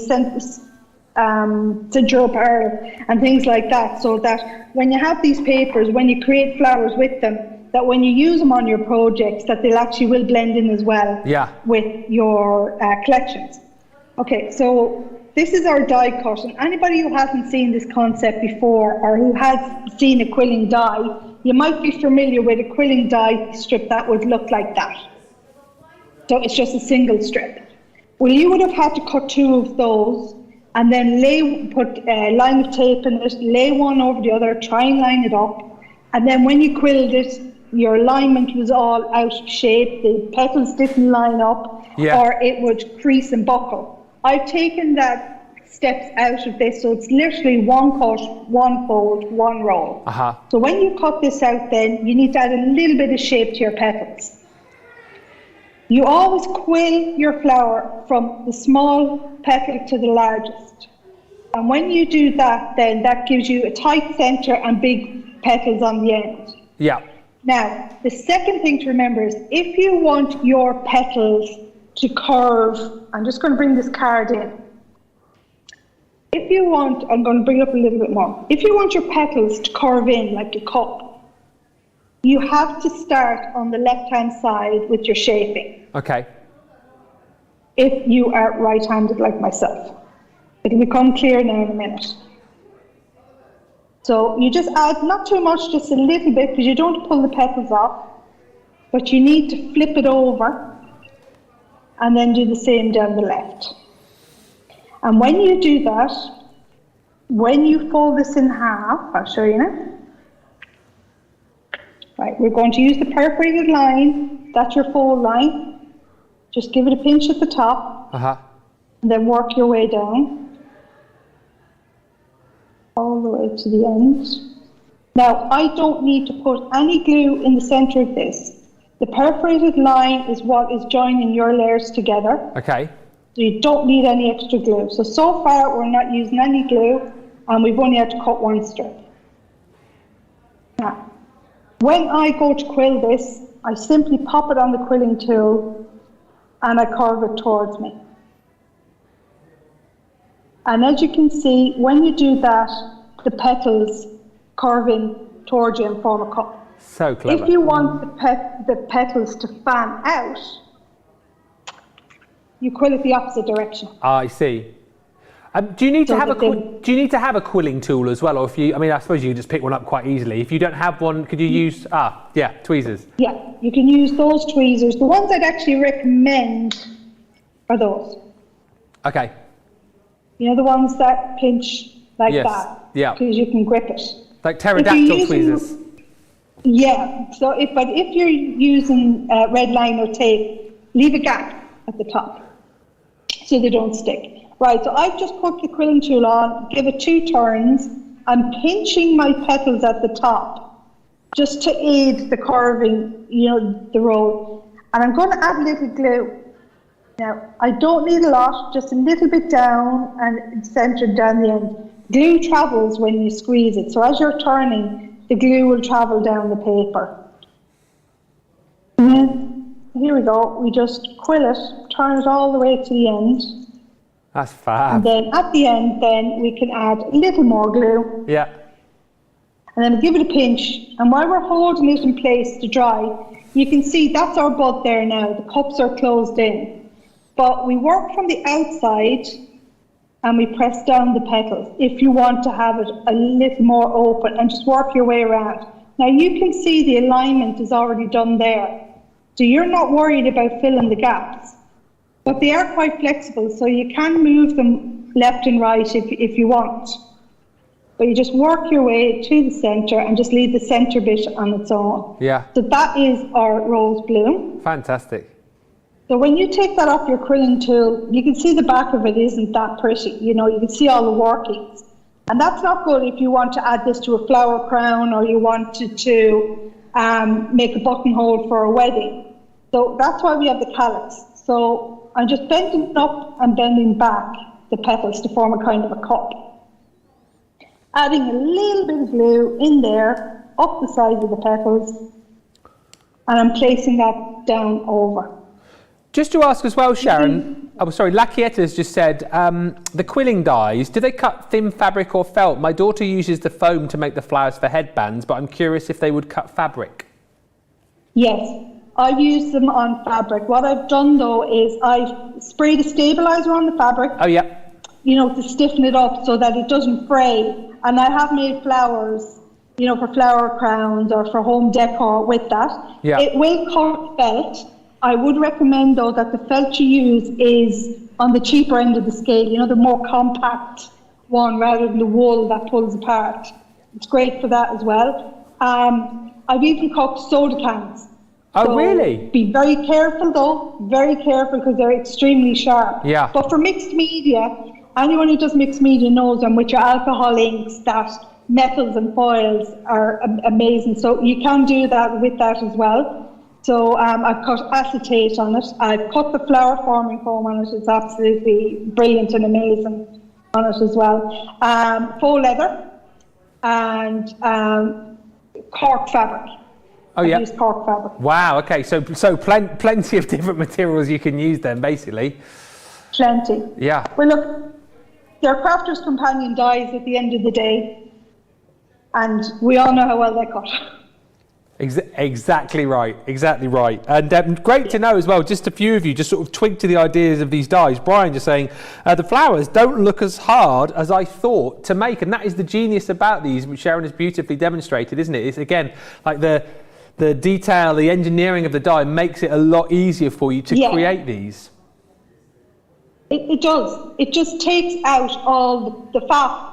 Central Pearl and things like that, so that when you have these papers, when you create flowers with them, that when you use them on your projects, that they'll actually will blend in as well with your collections. Okay, so this is our die cut, and anybody who hasn't seen this concept before or who has seen a quilling die, you might be familiar with a quilling die strip that would look like that. So it's just a single strip. Well, you would have had to cut 2 of those and then put a line of tape in it, lay one over the other, try and line it up. And then when you quilled it, your alignment was all out of shape, the petals didn't line up, or it would crease and buckle. I've taken that steps out of this, so it's literally one cut, one fold, one roll. So when you cut this out then, you need to add a little bit of shape to your petals. You always quill your flower from the small petal to the largest. And when you do that, then that gives you a tight center and big petals on the end. Yeah. Now, the second thing to remember is if you want your petals to curve, I'm just going to bring this card in. If you want, I'm going to bring it up a little bit more. If you want your petals to curve in like a cup, you have to start on the left-hand side with your shaping. Okay. If you are right-handed like myself. It'll become clear now in a minute. So you just add, not too much, just a little bit, because you don't pull the petals off, but you need to flip it over and then do the same down the left. And when you do that, when you fold this in half, I'll show you now. Right, we're going to use the perforated line, that's your fold line. Just give it a pinch at the top, and then work your way down. All the way to the end. Now, I don't need to put any glue in the center of this. The perforated line is what is joining your layers together. Okay. So you don't need any extra glue. So far we're not using any glue, and we've only had to cut one strip. Now, when I go to quill this, I simply pop it on the quilling tool and I curve it towards me. And as you can see, when you do that, the petals curve in towards you and form a cup. So clever. If you want the petals to fan out, you quill it the opposite direction. I see. Do you need to have a quilling tool as well, or if you? I mean, I suppose you can just pick one up quite easily. If you don't have one, could you use? Tweezers. Yeah, you can use those tweezers. The ones I'd actually recommend are those. Okay. You know, the ones that pinch like that. Yeah. Because you can grip it. Like pterodactyl tweezers. Yeah. So if you're using red line or tape, leave a gap at the top so they don't stick. Right. So I've just put the quilling tool on, give it 2 turns. I'm pinching my petals at the top just to aid the curving, you know, the roll. And I'm going to add a little glue. Now, I don't need a lot, just a little bit down and centered down the end. Glue travels when you squeeze it, so as you're turning, the glue will travel down the paper. And then, here we go, we just quill it, turn it all the way to the end. That's fab. And then at the end, then we can add a little more glue. Yeah. And then give it a pinch, and while we're holding it in place to dry, you can see that's our bud there now, the cups are closed in. But we work from the outside and we press down the petals if you want to have it a little more open, and just work your way around. Now you can see the alignment is already done there. So you're not worried about filling the gaps, but they are quite flexible, so you can move them left and right if you want. But you just work your way to the center and just leave the center bit on its own. Yeah. So that is our rose bloom. Fantastic. So when you take that off your quilling tool, you can see the back of it isn't that pretty. You know, you can see all the workings. And that's not good if you want to add this to a flower crown, or you wanted to make a buttonhole for a wedding. So that's why we have the calyx. So I'm just bending up and bending back the petals to form a kind of a cup. Adding a little bit of glue in there, up the sides of the petals, and I'm placing that down over. Just to ask as well, Sharon, Lacietta's just said, the quilling dies, do they cut thin fabric or felt? My daughter uses the foam to make the flowers for headbands, but I'm curious if they would cut fabric. Yes, I use them on fabric. What I've done though is I've sprayed a stabilizer on the fabric. Oh yeah. You know, to stiffen it up so that it doesn't fray. And I have made flowers, you know, for flower crowns or for home decor with that. Yeah. It will cut felt. I would recommend though that the felt you use is on the cheaper end of the scale, you know, the more compact one rather than the wool that pulls apart. It's great for that as well. I've even cut soda cans. Oh, so really? Be very careful though, very careful, because they're extremely sharp. Yeah. But for mixed media, anyone who does mixed media knows them, with your alcohol inks, that metals and foils are amazing. So you can do that with that as well. So I've cut acetate on it. I've cut the flower forming foam on it. It's absolutely brilliant and amazing on it as well. Faux leather and cork fabric. Oh yeah. I use cork fabric. Wow. Okay. So plenty of different materials you can use then, basically. Plenty. Yeah. Well, look, their crafter's companion dies at the end of the day, and we all know how well they cut. Exactly right, exactly right. And great to know as well, just a few of you just sort of twigged to the ideas of these dies. Brian just saying, the flowers don't look as hard as I thought to make. And that is the genius about these, which Sharon has beautifully demonstrated, isn't it? It's again, like the detail, the engineering of the die makes it a lot easier for you to create these. It does. It just takes out all the faff.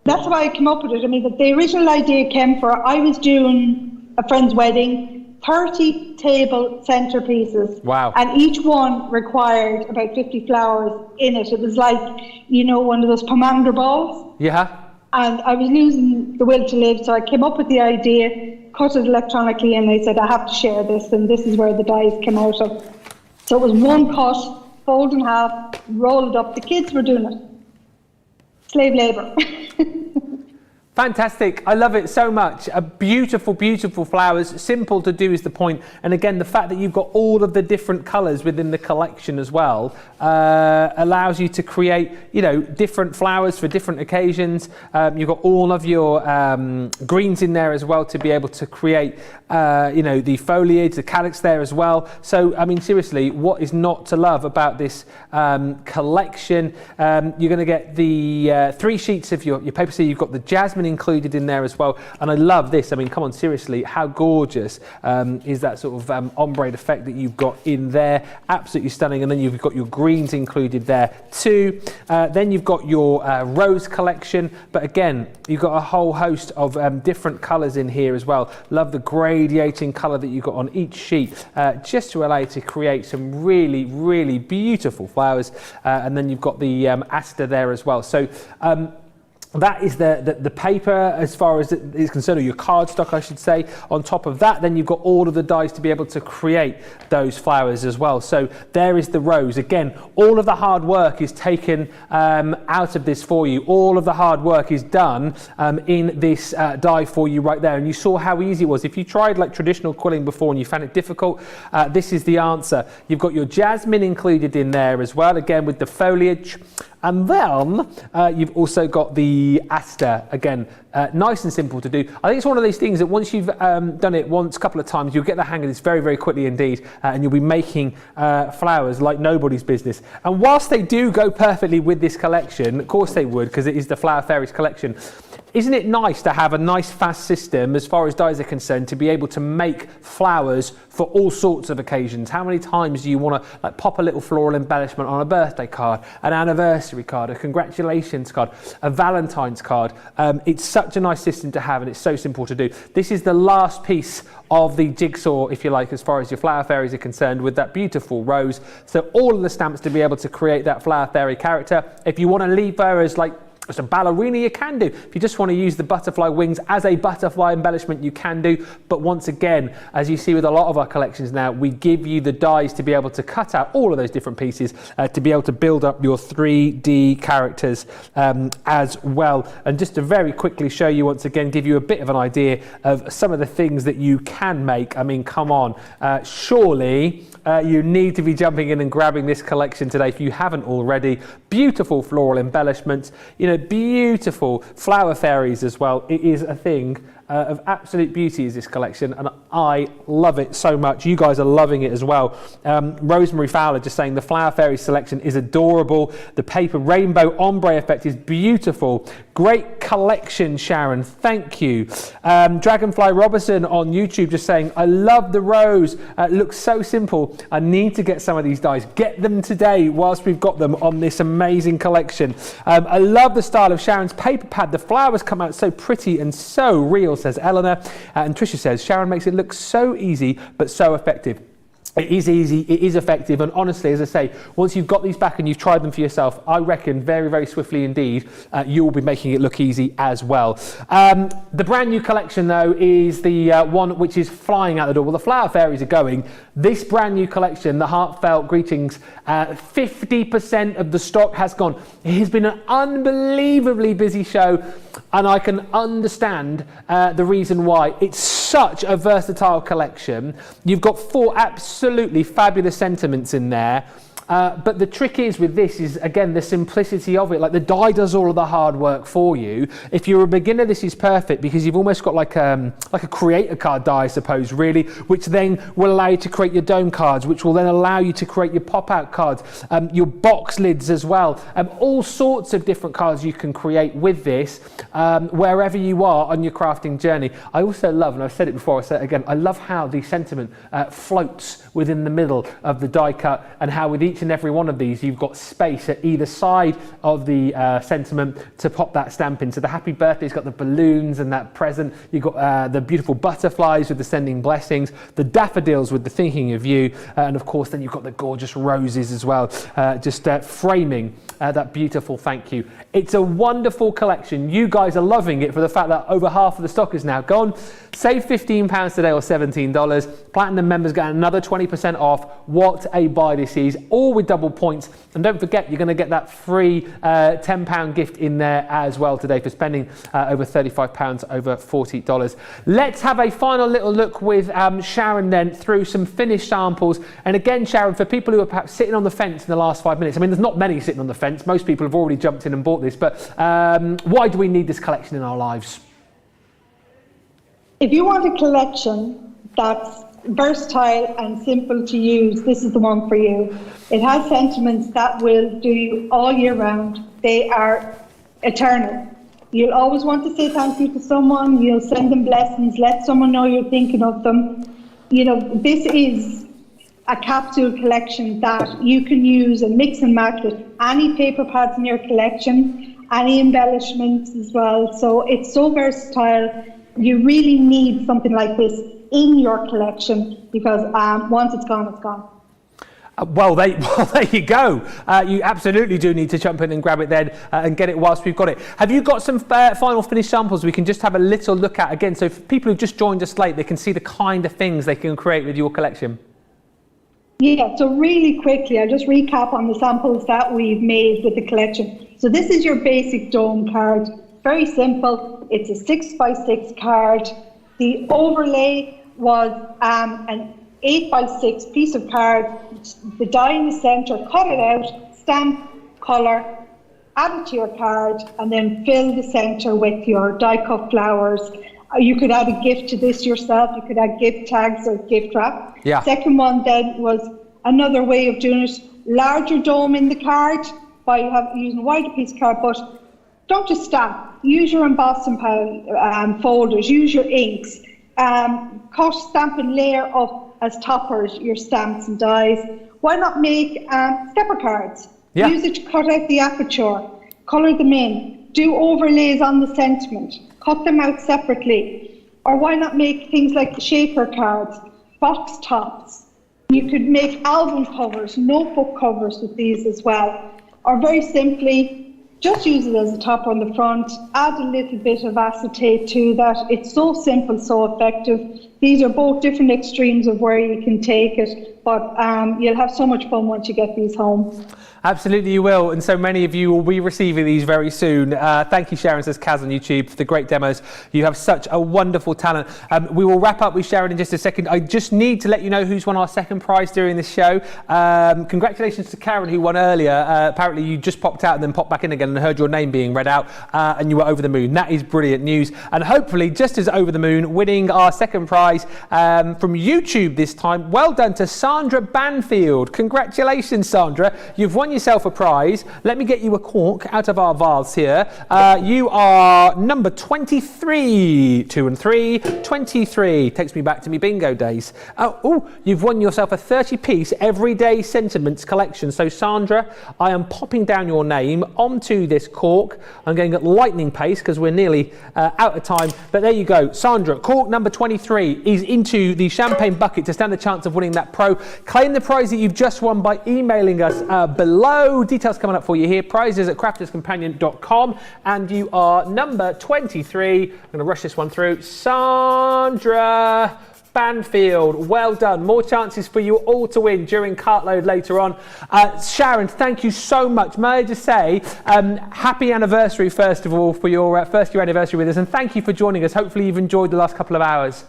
That's why I came up with it. I mean, the original idea came for, I was doing a friend's wedding, 30 table centerpieces. Wow. And each one required about 50 flowers in it. It was like, one of those pomander balls. Yeah. And I was losing the will to live, so I came up with the idea, cut it electronically, and I said, I have to share this, and this is where the dies came out of. So it was one cut, fold in half, roll it up. The kids were doing it. Slave labour. Fantastic. I love it so much. Beautiful, beautiful flowers. Simple to do is the point. And again, the fact that you've got all of the different colours within the collection as well allows you to create, different flowers for different occasions. You've got all of your greens in there as well to be able to create, the foliage, the calyx there as well. So, I mean, seriously, what is not to love about this collection? You're going to get the 3 sheets of your paper. So you've got the jasmine included in there as well, and I love this. I mean, come on, seriously, how gorgeous is that sort of ombre effect that you've got in there? Absolutely stunning. And then you've got your greens included there too. Then you've got your rose collection, but again, you've got a whole host of different colours in here as well. Love the gradiating colour that you've got on each sheet, just to allow you to create some really, really beautiful flowers. And then you've got the aster there as well. So that is the paper as far as it is concerned, or your cardstock, I should say. On top of that, then you've got all of the dies to be able to create those flowers as well. So there is the rose. Again, all of the hard work is taken out of this for you. All of the hard work is done in this die for you right there. And you saw how easy it was. If you tried like traditional quilling before and you found it difficult, this is the answer. You've got your jasmine included in there as well, again with the foliage. And then you've also got the aster, again, nice and simple to do. I think it's one of these things that once you've done it a couple of times, you'll get the hang of this very, very quickly indeed, and you'll be making flowers like nobody's business. And whilst they do go perfectly with this collection, of course they would, because it is the Flower Fairies collection, isn't it nice to have a nice fast system as far as dies are concerned to be able to make flowers for all sorts of occasions? How many times do you want to pop a little floral embellishment on a birthday card, an anniversary card, a congratulations card, a Valentine's card? It's such a nice system to have, and it's so simple to do. This is the last piece of the jigsaw, if you like, as far as your Flower Fairies are concerned, with that beautiful rose. So all of the stamps to be able to create that Flower Fairy character. If you want to leave her as as a ballerina, you can do. If you just want to use the butterfly wings as a butterfly embellishment, you can do. But once again, as you see with a lot of our collections now, we give you the dies to be able to cut out all of those different pieces to be able to build up your 3D characters as well. And just to very quickly show you once again, give you a bit of an idea of some of the things that you can make. I mean, come on, surely you need to be jumping in and grabbing this collection today if you haven't already. Beautiful floral embellishments, beautiful flower fairies as well. It is a thing of absolute beauty, is this collection, and I love it so much. You guys are loving it as well. Rosemary Fowler just saying the Flower Fairies selection is adorable. The paper rainbow ombre effect is beautiful. Great collection, Sharon. Thank you. Dragonfly Robertson on YouTube just saying, I love the rose. It looks so simple. I need to get some of these dies. Get them today whilst we've got them on this amazing collection. I love the style of Sharon's paper pad. The flowers come out so pretty and so real, says Eleanor. And Tricia says, Sharon makes it look so easy, but so effective. It is easy, it is effective, and honestly, as I say, once you've got these back and you've tried them for yourself, I reckon very, very swiftly indeed, you will be making it look easy as well. The brand new collection, though, is the one which is flying out the door. Well, the Flower Fairies are going. This brand new collection, the Heartfelt Greetings, 50% of the stock has gone. It has been an unbelievably busy show, and I can understand the reason why. It's such a versatile collection. You've got 4 absolutely fabulous sentiments in there. But the trick is with this is, again, the simplicity of it. Like the die does all of the hard work for you. If you're a beginner, this is perfect because you've almost got like a creator card die, I suppose, really, which then will allow you to create your dome cards, which will then allow you to create your pop-out cards, your box lids as well. All sorts of different cards you can create with this wherever you are on your crafting journey. I also love, and I've said it before, I'll say it again, I love how the sentiment floats within the middle of the die cut, and how with each and every one of these you've got space at either side of the sentiment to pop that stamp in. So the happy birthday's got the balloons and that present, you've got the beautiful butterflies with the sending blessings, the daffodils with the thinking of you, and of course then you've got the gorgeous roses as well, just framing that beautiful thank you. It's a wonderful collection. You guys are loving it for the fact that over half of the stock is now gone. Save £15 today or $17. Platinum members get another 20% off. What a buy this is, all with double points. And don't forget, you're going to get that free £10 gift in there as well today for spending over £35, over $40. Let's have a final little look with Sharon then through some finished samples. And again, Sharon, for people who are perhaps sitting on the fence in the last 5 minutes, I mean, there's not many sitting on the fence. Most people have already jumped in and bought this, but why do we need this collection in our lives? If you want a collection that's versatile and simple to use, this is the one for you. It has sentiments that will do you all year round. They are eternal. You'll always want to say thank you to someone. You'll send them blessings, let someone know you're thinking of them. You know, this is a capsule collection that you can use and mix and match with any paper pads in your collection, any embellishments as well. So it's so versatile. You really need something like this in your collection because once it's gone, it's gone. Well, there you go. You absolutely do need to jump in and grab it then and get it whilst we've got it. Have you got some final finished samples we can just have a little look at again? So for people who've just joined us late, they can see the kind of things they can create with your collection. Yeah, so really quickly, I'll just recap on the samples that we've made with the collection. So this is your basic dome card. Very simple. It's a 6x6 card. The overlay was an 8x6 piece of card. The die in the center, cut it out, stamp, colour, add it to your card, and then fill the center with your die cut flowers. You could add a gift to this yourself. You could add gift tags or gift wrap. Yeah. Second one then was another way of doing it. Larger dome in the card by using a wider piece of card, but don't just stamp. Use your embossing folders. Use your inks. Cut, stamp and layer up as toppers your stamps and dies. Why not make stepper cards? Yeah. Use it to cut out the aperture. Colour them in. Do overlays on the sentiment. Cut them out separately. Or why not make things like shaper cards, box tops. You could make album covers, notebook covers with these as well. Or very simply, just use it as a topper on the front, add a little bit of acetate to that. It's so simple, so effective. These are both different extremes of where you can take it, but you'll have so much fun once you get these home. Absolutely you will, and so many of you will be receiving these very soon. Thank you, Sharon, says Kaz on YouTube, for the great demos. You have such a wonderful talent. We will wrap up with Sharon in just a second. I just need to let you know who's won our second prize during this show. Congratulations to Karen, who won earlier. Apparently you just popped out and then popped back in again and heard your name being read out, and you were over the moon. That is brilliant news. And hopefully just as over the moon, winning our second prize from YouTube this time. Well done to Sandra Banfield. Congratulations, Sandra. You've won yourself a prize. Let me get you a cork out of our vase here. You are number 23. 2 and 3. 23. Takes me back to me bingo days. You've won yourself a 30-piece Everyday Sentiments collection. So, Sandra, I am popping down your name onto this cork. I'm going at lightning pace because we're nearly out of time. But there you go. Sandra, cork number 23 is into the champagne bucket to stand the chance of winning that pro. Claim the prize that you've just won by emailing us below. Details coming up for you here. Prizes at crafterscompanion.com. And you are number 23. I'm going to rush this one through. Sandra Banfield, well done. More chances for you all to win during Cartload later on. Sharon, thank you so much. May I just say, happy anniversary, first of all, for your first year anniversary with us. And thank you for joining us. Hopefully you've enjoyed the last couple of hours.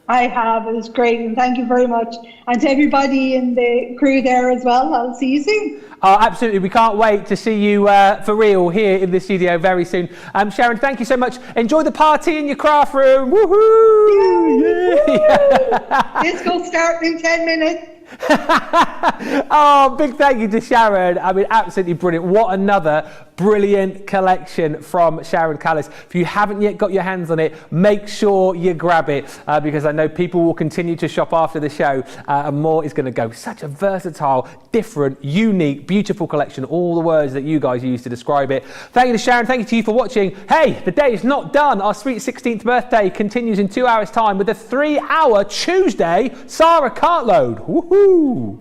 I have. It was great, and thank you very much. And to everybody in the crew there as well. I'll see you soon. Oh, absolutely. We can't wait to see you for real here in the studio very soon. Sharon, thank you so much. Enjoy the party in your craft room. Woohoo! Yeah. Disco starting in 10 minutes. Oh, big thank you to Sharon. I mean, absolutely brilliant. What another brilliant collection from Sharon Callis. If you haven't yet got your hands on it, make sure you grab it because I know people will continue to shop after the show and more is going to go. Such a versatile, different, unique, beautiful collection. All the words that you guys use to describe it. Thank you to Sharon. Thank you to you for watching. Hey, the day is not done. Our sweet 16th birthday continues in 2 hours' time with a 3-hour Tuesday Sarah Cartload. Woohoo!